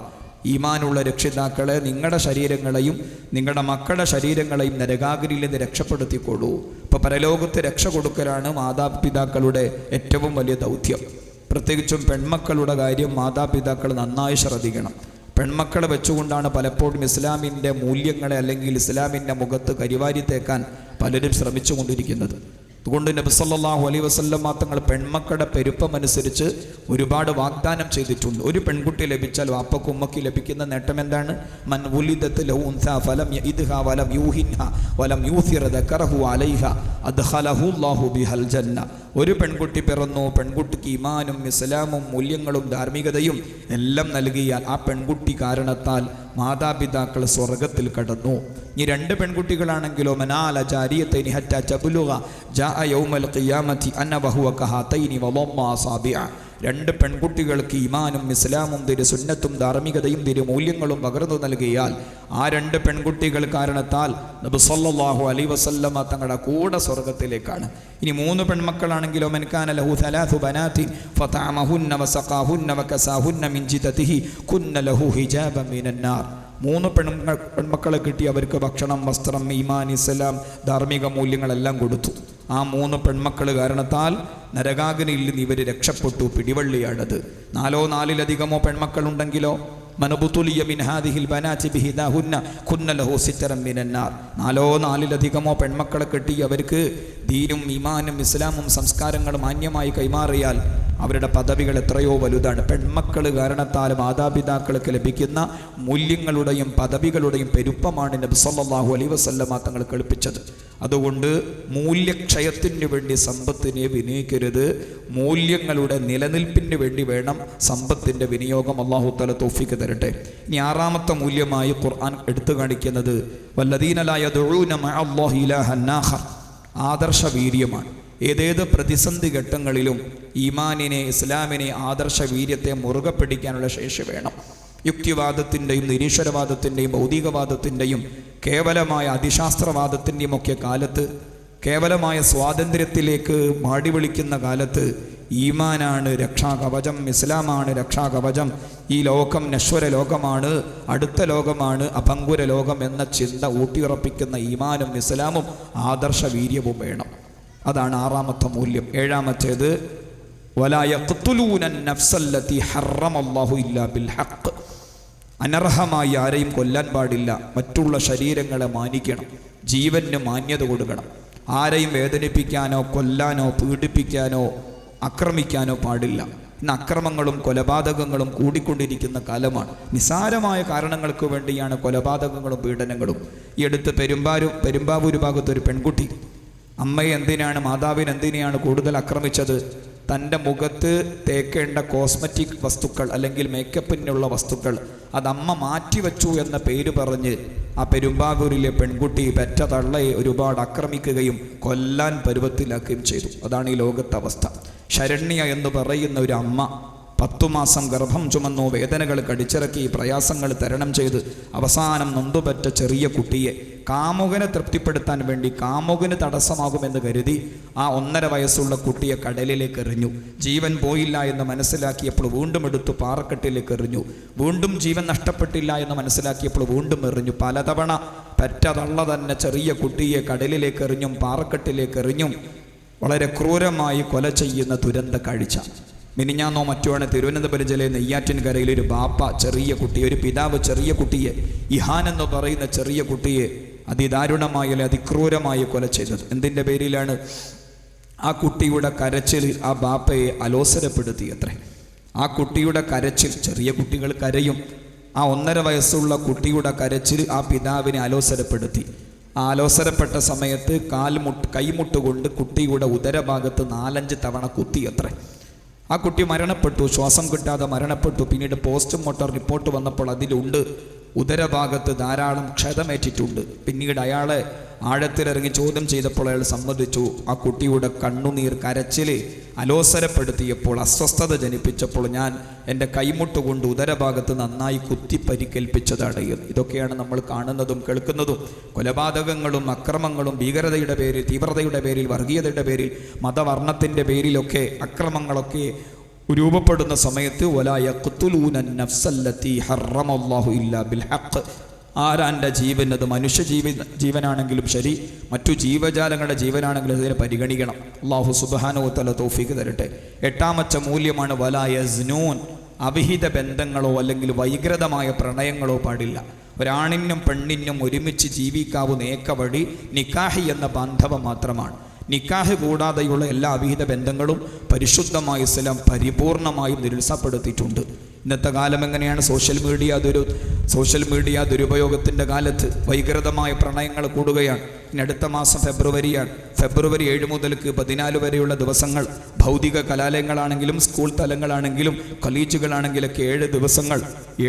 ഈമാനുള്ള രക്ഷിതാക്കളെ, നിങ്ങളുടെ ശരീരങ്ങളെയും നിങ്ങളുടെ മക്കളുടെ ശരീരങ്ങളെയും നരകാഗ്നിയിൽ നിന്ന് രക്ഷപ്പെടുത്തിക്കൊള്ളൂ. ഇപ്പോൾ പരലോകത്ത് രക്ഷ കൊടുക്കലാണ് മാതാപിതാക്കളുടെ ഏറ്റവും വലിയ ദൗത്യം. പ്രത്യേകിച്ചും പെൺമക്കളുടെ കാര്യം മാതാപിതാക്കൾ നന്നായി ശ്രദ്ധിക്കണം. പെൺമക്കളെ വെച്ചുകൊണ്ടാണ് പലപ്പോഴും ഇസ്ലാമിൻ്റെ മൂല്യങ്ങളെ അല്ലെങ്കിൽ ഇസ്ലാമിൻ്റെ മുഖത്ത് കരിവാരി തേക്കാൻ പലരും ശ്രമിച്ചുകൊണ്ടിരിക്കുന്നത്. അതുകൊണ്ട് നബി സല്ലല്ലാഹു അലൈഹി വസല്ലം തങ്ങൾ പെൺമക്കളുടെ പെരുപ്പമനുസരിച്ച് ഒരുപാട് വാഗ്ദാനം ചെയ്തിട്ടുണ്ട്. ഒരു പെൺകുട്ടി ലഭിച്ചാൽ വാപ്പക്കും ഉമ്മയ്ക്ക് ലഭിക്കുന്ന നേട്ടം എന്താണ്? മൻ വുലിദത് ലഹു ഉൻസാ ഫലം യഇദ്ഹാ വലം യൂഹിൻഹാ വലം യൂസിറ ദക്കറഹു അലൈഹാ അദ്ഖലഹു അല്ലാഹു ബിഹൽ ജന്ന. ഒരു പെൺകുട്ടി പിറന്നു, പെൺകുട്ടിക്ക് ഈമാനും ഇസ്ലാമും മൂല്യങ്ങളും ധാർമ്മികതയും എല്ലാം നൽകിയാൽ ആ പെൺകുട്ടി കാരണത്താൽ മാതാപിതാക്കൾ സ്വർഗത്തിൽ കടന്നു. ഇനി 2 പെൺകുട്ടികളാണെങ്കിലോ മനാല ജാരിയതൈനി ഹത്താ തബ്ലുഗ ജാഅ യൗമൽ ഖിയാമത്തി അന്ന വഹുവ കഹാതൈനി വളമ്മ അസാബിഅ. 2 പെൺകുട്ടികൾക്ക് ഈമാനും ഇസ്ലാമും തിരു സുന്നത്തും ധാർമ്മികതയും തിരു മൂല്യങ്ങളും പകർന്നു നൽകിയാൽ ആ 2 പെൺകുട്ടികൾ കാരണത്താൽ നബി സല്ലല്ലാഹു അലൈഹി വസല്ലമ തങ്ങളുടെ കൂടെ സ്വർഗത്തിലേക്കാണ്. ഇനി 3 പെൺമക്കളാണെങ്കിലോ മൻ കാന ലഹു സലാസു ബനാതിൻ ഫതഅമഹുന്ന വസഖാഹുന്ന വകസാഹുന്ന മിൻ ജിതതിഹി കുന്ന ലഹു ഹിജാബൻ മിനന്നാർ. 3 പെൺമക്കളെ കിട്ടി. അവർക്ക് ഭക്ഷണം, വസ്ത്രം, ഈമാൻ, ഇസ്ലാം, ധാർമ്മിക മൂല്യങ്ങളെല്ലാം കൊടുത്തു. ആ 3 പെൺമക്കൾ കാരണത്താൽ നരകാഗ്നിയിൽ നിന്ന് ഇവർ രക്ഷപ്പെട്ടു. പിടിവള്ളിയാണത്. 4 4-ലധികമോ പെൺമക്കളുണ്ടെങ്കിലോ മനബുതുലിയ മിൻ ഹാദിഹിൽ ബനാതി ബിഹിദാഹുന്ന കുന്ന ലഹു സിത്തറൻ മിനന്നാർ. 4 4-ലധികമോ പെൺമക്കളെ കെട്ടി അവർക്ക് ദീനും ഈമാനും ഇസ്ലാമും സംസ്കാരങ്ങളും മാന്യമായി കൈമാറിയാൽ അവരുടെ പദവികൾ എത്രയോ വലുതാണ്. പെൺമക്കൾ കാരണത്താൽ മാതാപിതാക്കൾക്ക് ലഭിക്കുന്ന മൂല്യങ്ങളുടെയും പദവികളുടെയും പെരുപ്പമാണ് നബി സല്ലല്ലാഹു അലൈഹി വസല്ലമ തങ്ങൾ കൽപ്പിച്ചത്. അതുകൊണ്ട് മൂല്യക്ഷയത്തിന് വേണ്ടി സമ്പത്തിനെ വിനിയോഗിക്കരുത്. മൂല്യങ്ങളുടെ നിലനിൽപ്പിന് വേണ്ടി വേണം സമ്പത്തിൻ്റെ വിനിയോഗം. അല്ലാഹു തആല തൗഫീഖ് തരട്ടെ. ഇനി ആറാമത്തെ മൂല്യമായി ഖുർആൻ എടുത്തു കാണിക്കുന്നത് വല്ലദീന ലാ യദ്ഊന മഅല്ലാഹി ഇലാഹൻ ആഖർ, ആദർശ വീര്യമാണ്. ഏതേത് പ്രതിസന്ധി ഘട്ടങ്ങളിലും ഈമാനിനെ, ഇസ്ലാമിനെ, ആദർശ വീര്യത്തെ മുറുകെ പിടിക്കാനുള്ള ശേഷി വേണം. യുക്തിവാദത്തിൻ്റെയും നിരീശ്വരവാദത്തിൻ്റെയും ഭൗതികവാദത്തിൻ്റെയും കേവലമായ അതിശാസ്ത്രവാദത്തിൻ്റെയും ഒക്കെ കാലത്ത്, കേവലമായ സ്വാതന്ത്ര്യത്തിലേക്ക് മാടി വിളിക്കുന്ന കാലത്ത് ഈമാനാണ് രക്ഷാകവചം, ഇസ്ലാമാണ് രക്ഷാകവചം, ഈ ലോകം നശ്വര ലോകമാണ്, അടുത്ത ലോകമാണ് അപങ്കുര ലോകം എന്ന ചിന്ത ഊട്ടിയുറപ്പിക്കുന്ന ഈമാനും ഇസ്ലാമും ആദർശ വീര്യവും വേണം. അതാണ് ആറാമത്തെ മൂല്യം. ഏഴാമത്തേത് വലാ യഖ്തുലൂനൻ നഫ്സല്ലതി ഹറമല്ലാഹു ഇല്ലാ ബിൽ ഹഖ്, അനർഹമായി ആരെയും കൊല്ലാൻ പാടില്ല. മറ്റുള്ള ശരീരങ്ങളെ മാനിക്കണം, ജീവന് മാന്യത കൊടുക്കണം. ആരെയും വേദനിപ്പിക്കാനോ കൊല്ലാനോ പീഡിപ്പിക്കാനോ ആക്രമിക്കാനോ പാടില്ല. ഇന്ന് അക്രമങ്ങളും കൊലപാതകങ്ങളും കൂടിക്കൊണ്ടിരിക്കുന്ന കാലമാണ്. നിസാരമായ കാരണങ്ങൾക്ക് വേണ്ടിയാണ് കൊലപാതകങ്ങളും പീഡനങ്ങളും. ഈ അടുത്ത് പെരുമ്പാവൂർ ഭാഗത്തൊരു പെൺകുട്ടി അമ്മയെ എന്തിനാണ്, മാതാവിനെ എന്തിനെയാണ് കൂടുതൽ ആക്രമിച്ചത്? തൻ്റെ മുഖത്ത് തേക്കേണ്ട കോസ്മെറ്റിക് വസ്തുക്കൾ അല്ലെങ്കിൽ മേക്കപ്പിനുള്ള വസ്തുക്കൾ അത് അമ്മ മാറ്റിവെച്ചു എന്ന പേര് പറഞ്ഞ് ആ പെരുമ്പാവൂരിലെ പെൺകുട്ടി പെറ്റ തള്ളയെ ഒരുപാട് ആക്രമിക്കുകയും കൊല്ലാൻ പരുവത്തിലാക്കുകയും ചെയ്തു. അതാണ് ഈ ലോകത്തെ അവസ്ഥ. ശരണ്യ എന്ന് പറയുന്ന ഒരു അമ്മ 10 മാസം ഗർഭം ചുമന്നു, വേദനകൾ കടിച്ചിറക്കി, പ്രയാസങ്ങൾ തരണം ചെയ്ത് അവസാനം നൊന്തുപറ്റ ചെറിയ കുട്ടിയെ കാമുകനെ തൃപ്തിപ്പെടുത്താൻ വേണ്ടി, കാമുകന് തടസ്സമാകുമെന്ന് കരുതി ആ 1.5 വയസ്സുള്ള കുട്ടിയെ കടലിലേക്ക് എറിഞ്ഞു. ജീവൻ പോയില്ല എന്ന് മനസ്സിലാക്കിയപ്പോൾ വീണ്ടും എടുത്തു പാറക്കെട്ടിലേക്ക് എറിഞ്ഞു. വീണ്ടും ജീവൻ നഷ്ടപ്പെട്ടില്ല എന്ന് മനസ്സിലാക്കിയപ്പോൾ വീണ്ടും എറിഞ്ഞു. പലതവണ പെറ്റ തള്ള തന്നെ ചെറിയ കുട്ടിയെ കടലിലേക്ക് എറിഞ്ഞും പാറക്കെട്ടിലേക്ക് എറിഞ്ഞും വളരെ ക്രൂരമായി കൊല ചെയ്യുന്ന ദുരന്ത കാഴ്ച. മിനിഞ്ഞാന്നോ മറ്റുമാണ് തിരുവനന്തപുരം ജില്ലയിൽ നെയ്യാറ്റിൻകരയിൽ ഒരു ബാപ്പ ചെറിയ കുട്ടിയെ, ഒരു പിതാവ് ചെറിയ കുട്ടിയെ, ഇഹാൻ എന്ന് പറയുന്ന ചെറിയ കുട്ടിയെ അതിദാരുണമായി അതിക്രൂരമായി കൊല ചെയ്തത്. എന്തിൻ്റെ പേരിലാണ്? ആ കുട്ടിയുടെ കരച്ചിൽ ആ ബാപ്പയെ അലോസരപ്പെടുത്തിയത്രേ. ആ കുട്ടിയുടെ കരച്ചിൽ, ചെറിയ കുട്ടികൾ കരയും, ആ 1.5 വയസ്സുള്ള കുട്ടിയുടെ കരച്ചിൽ ആ പിതാവിനെ അലോസരപ്പെടുത്തി. ആ അലോസരപ്പെട്ട സമയത്ത് കൈമുട്ടുകൊണ്ട് കുട്ടിയുടെ ഉദരഭാഗത്ത് 4-5 തവണ കുത്തിയത്രേ. ആ കുട്ടി മരണപ്പെട്ടു, ശ്വാസം കിട്ടാതെ മരണപ്പെട്ടു. പിന്നീട് പോസ്റ്റ്മോർട്ടം റിപ്പോർട്ട് വന്നപ്പോൾ അതിലുണ്ട് ഉദരഭാഗത്ത് ധാരാളം ക്ഷതമേറ്റിട്ടുണ്ട്. പിന്നീട് അയാളെ ആഴത്തിലിറങ്ങി ചോദ്യം ചെയ്തപ്പോൾ അയാൾ സമ്മതിച്ചു. ആ കുട്ടിയുടെ കണ്ണുനീർ കരച്ചിൽ അലോസരപ്പെടുത്തിയപ്പോൾ, അസ്വസ്ഥത ജനിപ്പിച്ചപ്പോൾ ഞാൻ എൻ്റെ കൈമുട്ടുകൊണ്ട് ഉദരഭാഗത്ത് നന്നായി കുത്തി പരിക്കേൽപ്പിച്ചതാണ്. ഇതൊക്കെയാണ് നമ്മൾ കാണുന്നതും കേൾക്കുന്നതും. കൊലപാതകങ്ങളും അക്രമങ്ങളും ഭീകരതയുടെ പേരിൽ, തീവ്രതയുടെ പേരിൽ, വർഗീയതയുടെ പേരിൽ, മതവർണ്ണത്തിൻ്റെ പേരിലൊക്കെ അക്രമങ്ങളൊക്കെ രൂപപ്പെടുന്ന സമയത്ത് വലാ യഖ്തുലൂനൻ നഫ്സല്ലതി ഹറമല്ലാഹു ഇല്ലാ ബിൽ ഹഖ്, ആരാൻ്റെ ജീവൻ, അത് മനുഷ്യ ജീവനാണെങ്കിലും ശരി, മറ്റു ജീവജാലങ്ങളുടെ ജീവനാണെങ്കിലും അതിനെ പരിഗണിക്കണം. അല്ലാഹു സുബ്ഹാനഹു വ തആല തൗഫീഖ് തരട്ടെ. എട്ടാമത്തെ മൂല്യമാണ് വലാ യസ്നൂൻ, അവിഹിത ബന്ധങ്ങളോ അല്ലെങ്കിൽ വൈകൃതമായ പ്രണയങ്ങളോ പാടില്ല. ഒരാണിനും പെണ്ണിനും ഒരുമിച്ച് ജീവിക്കാവുന്ന ഏക വഴി നിക്കാഹി എന്ന ബാന്ധവം മാത്രമാണ്. നിക്കാഹ് കൂടാതെയുള്ള എല്ലാ അവിഹിത ബന്ധങ്ങളും പരിശുദ്ധമായ ഇസ്ലാം പരിപൂർണമായും നിരുത്സാഹപ്പെടുത്തിയിട്ടുണ്ട്. ഇന്നത്തെ കാലം എങ്ങനെയാണ്? സോഷ്യൽ മീഡിയ ദുരുപയോഗത്തിൻ്റെ കാലത്ത് വൈകൃതമായ പ്രണയങ്ങൾ കൂടുകയാണ്. ഇനി അടുത്ത മാസം ഫെബ്രുവരിയാണ്. ഫെബ്രുവരി 7 മുതൽ 14 വരെയുള്ള ദിവസങ്ങൾ ഭൗതിക കലാലയങ്ങളാണെങ്കിലും സ്കൂൾ തലങ്ങളാണെങ്കിലും കോളേജുകളാണെങ്കിലൊക്കെ 7 ദിവസങ്ങൾ,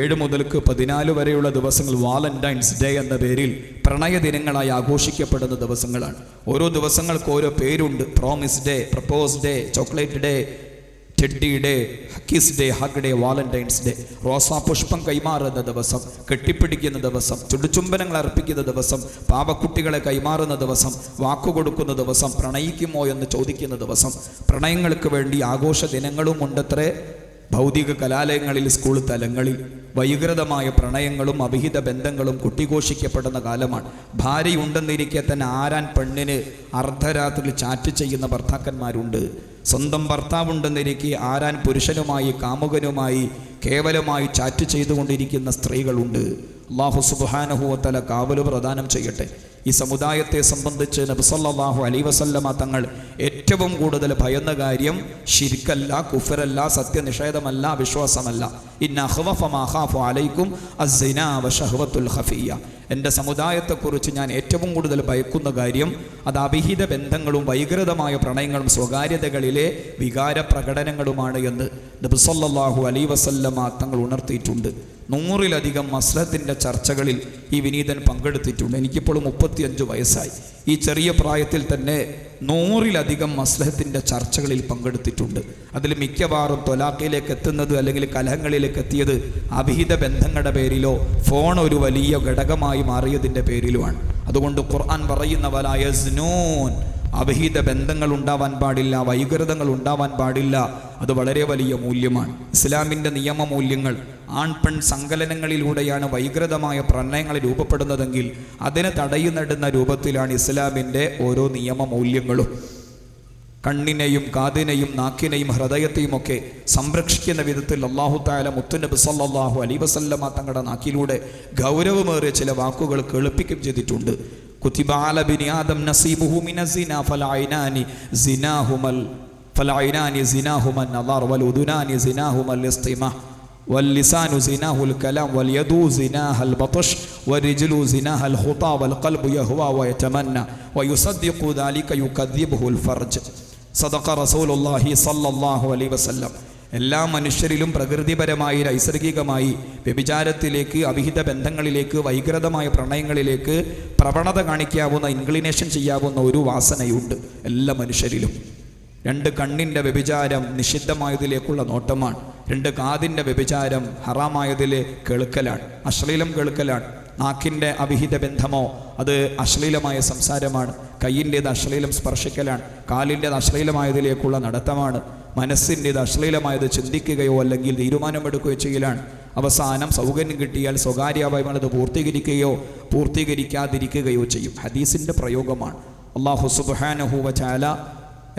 7 മുതൽ 14 വരെയുള്ള ദിവസങ്ങൾ വാലന്റൈൻസ് ഡേ എന്ന പേരിൽ പ്രണയ ദിനങ്ങളായി ആഘോഷിക്കപ്പെടുന്ന ദിവസങ്ങളാണ്. ഓരോ ദിവസങ്ങൾക്ക് ഓരോ പേരുണ്ട്. Promise day, propose day, chocolate day, teddy day, kiss day, hug day, Valentine's day. റോസാപുഷ്പം കൈമാറുന്ന ദിവസം, കെട്ടിപ്പിടിക്കുന്ന ദിവസം, ചുടുചുംബനങ്ങൾ അർപ്പിക്കുന്ന ദിവസം, പാവക്കുട്ടികളെ കൈമാറുന്ന ദിവസം, വാക്കുകൊടുക്കുന്ന ദിവസം, പ്രണയിക്കുമോ എന്ന് ചോദിക്കുന്ന ദിവസം. പ്രണയങ്ങൾക്ക് വേണ്ടി ആഘോഷ ദിനങ്ങളും ഉണ്ടത്രേ ഭൗതിക കലാലയങ്ങളിൽ, സ്കൂൾ തലങ്ങളിൽ. വൈകൃതമായ പ്രണയങ്ങളും അവിഹിത ബന്ധങ്ങളും കുട്ടിഘോഷിക്കപ്പെടുന്ന കാലമാണ്. ഭാര്യയുണ്ടെന്നിരിക്കെ തന്നെ ആരാൻ പെണ്ണിന് അർദ്ധരാത്രി ചാറ്റ് ചെയ്യുന്ന ഭർത്താക്കന്മാരുണ്ട്. സ്വന്തം ഭർത്താവുണ്ടെന്നിരിക്കെ ആരാൻ പുരുഷനുമായി, കാമുകനുമായി കേവലമായി ചാറ്റ് ചെയ്തുകൊണ്ടിരിക്കുന്ന സ്ത്രീകളുണ്ട്. അല്ലാഹു സുബ്ഹാനഹു വ തആല കാവല് പ്രദാനം ചെയ്യട്ടെ. ഈ സമുദായത്തെ സംബന്ധിച്ച് നബി സല്ലല്ലാഹു അലൈഹി വസല്ലമ തങ്ങൾ ഏറ്റവും കൂടുതൽ ഭയന്ന കാര്യം ശിർക്കല്ല, കുഫ്റല്ല, സത്യനിഷേധമല്ല, വിശ്വാസമല്ല. ഇന്ന അഖ്വഫ മാ ഖാഫു അലൈക്കും അസ്സിനാ വശഹവത്തുൽ ഖഫിയ്യ. എൻ്റെ സമുദായത്തെക്കുറിച്ച് ഞാൻ ഏറ്റവും കൂടുതൽ ഭയക്കുന്ന കാര്യം അത് അവിഹിത ബന്ധങ്ങളും വൈകൃതമായ പ്രണയങ്ങളും സ്വകാര്യതകളിലെ വികാര പ്രകടനങ്ങളുമാണ് എന്ന് നബി സല്ലല്ലാഹു അലൈഹി വസല്ലമ തങ്ങൾ ഉണർത്തിയിട്ടുണ്ട്. 100-ലധികം മസ്ലഹത്തിൻ്റെ ചർച്ചകളിൽ ഈ വിനീതൻ പങ്കെടുത്തിട്ടുണ്ട്. എനിക്കിപ്പോൾ 35 വയസ്സായി. ഈ ചെറിയ പ്രായത്തിൽ തന്നെ 100-ലധികം മസ്ലഹത്തിൻ്റെ ചർച്ചകളിൽ പങ്കെടുത്തിട്ടുണ്ട്. അതിൽ മിക്കവാറും തൊലാഖിലേക്ക് എത്തുന്നത് അല്ലെങ്കിൽ കലഹങ്ങളിലേക്ക് എത്തിയത് അവിഹിത ബന്ധങ്ങളുടെ പേരിലോ ഫോൺ ഒരു വലിയ ഘടകമായി മാറിയതിൻ്റെ പേരിലുമാണ്. അതുകൊണ്ട് ഖുർആൻ പറയുന്ന വലാ യസ്നൂൻ, അവിഹിത ബന്ധങ്ങൾ ഉണ്ടാവാൻ പാടില്ല, വൈകൃതങ്ങൾ ഉണ്ടാവാൻ പാടില്ല. അത് വളരെ വലിയ മൂല്യമാണ്. ഇസ്ലാമിൻ്റെ നിയമമൂല്യങ്ങൾ ആൺപെൺ സങ്കലനങ്ങളിലൂടെയാണ് വൈകൃതമായ പ്രണയങ്ങൾ രൂപപ്പെടുന്നതെങ്കിൽ അതിനെ തടയുന്നിടുന്ന രൂപത്തിലാണ് ഇസ്ലാമിൻ്റെ ഓരോ നിയമമൂല്യങ്ങളും. കണ്ണിനെയും കാതിനെയും നാക്കിനെയും ഹൃദയത്തെയും ഒക്കെ സംരക്ഷിക്കുന്ന വിധത്തിൽ അല്ലാഹു തആല മുത്തുനബി സല്ലല്ലാഹു അലൈഹി വസല്ലമ തങ്ങളുടെ നാക്കിലൂടെ ഗൗരവമേറിയ ചില വാക്കുകൾ കേൾപ്പിക്കുകയും ചെയ്തിട്ടുണ്ട്. കുതിബ അല ബനി ആദം നസീബുഹു മിനസ്സിനാ ഫലഐനാനി സിനാഹുമൻ നദർ വൽഉദുനാനി സിനാഹുമൽ ഇസ്തിമാ വല്ലിസാനു സിനാഹുൽ കലാം വൽയദു സിനാഹൽ ബത്ഷ് വരിജ്ലു സിനാഹൽ ഖുതാ വൽഖൽബു യഹ്വാ വയതമന്ന വയുസദ്ദിഖു ദാലിക യുകദ്ദിബുൽ ഫർജ്. സദഖ റസൂലുള്ളാഹി സ്വല്ലല്ലാഹു അലൈഹി വസല്ലം. എല്ലാ മനുഷ്യരിലും പ്രകൃതിപരമായി നൈസർഗികമായി വ്യഭിചാരത്തിലേക്ക്, അവിഹിത ബന്ധങ്ങളിലേക്ക്, വൈകൃതമായ പ്രണയങ്ങളിലേക്ക് പ്രവണത കാണിക്കാവുന്ന, ഇൻക്ലിനേഷൻ ചെയ്യാവുന്ന ഒരു വാസനയുണ്ട് എല്ലാ മനുഷ്യരിലും. 2 കണ്ണിൻ്റെ വ്യഭിചാരം നിഷിദ്ധമായതിലേക്കുള്ള നോട്ടമാണ്. 2 കാതിൻ്റെ വ്യഭിചാരം ഹറാമായതിലെ കേൾക്കലാണ്, അശ്ലീലം കേൾക്കലാണ്. നാക്കിൻ്റെ അവിഹിത ബന്ധമോ അത് അശ്ലീലമായ സംസാരമാണ്. കയ്യിൻ്റേത് അശ്ലീലം സ്പർശിക്കലാണ്. കാലിൻ്റേത് അശ്ലീലമായതിലേക്കുള്ള നടത്തമാണ്. മനസ്സിൻ്റേത് അശ്ലീലമായത് ചിന്തിക്കുകയോ അല്ലെങ്കിൽ തീരുമാനമെടുക്കുകയോ ചെയ്യലാണ്. അവസാനം സൗകര്യം കിട്ടിയാൽ സ്വകാര്യമായി അത് പൂർത്തീകരിക്കാതിരിക്കുകയോ ചെയ്യും. ഹദീസിൻ്റെ പ്രയോഗമാണ്. അല്ലാഹു സുബ്ഹാനഹു വ തആല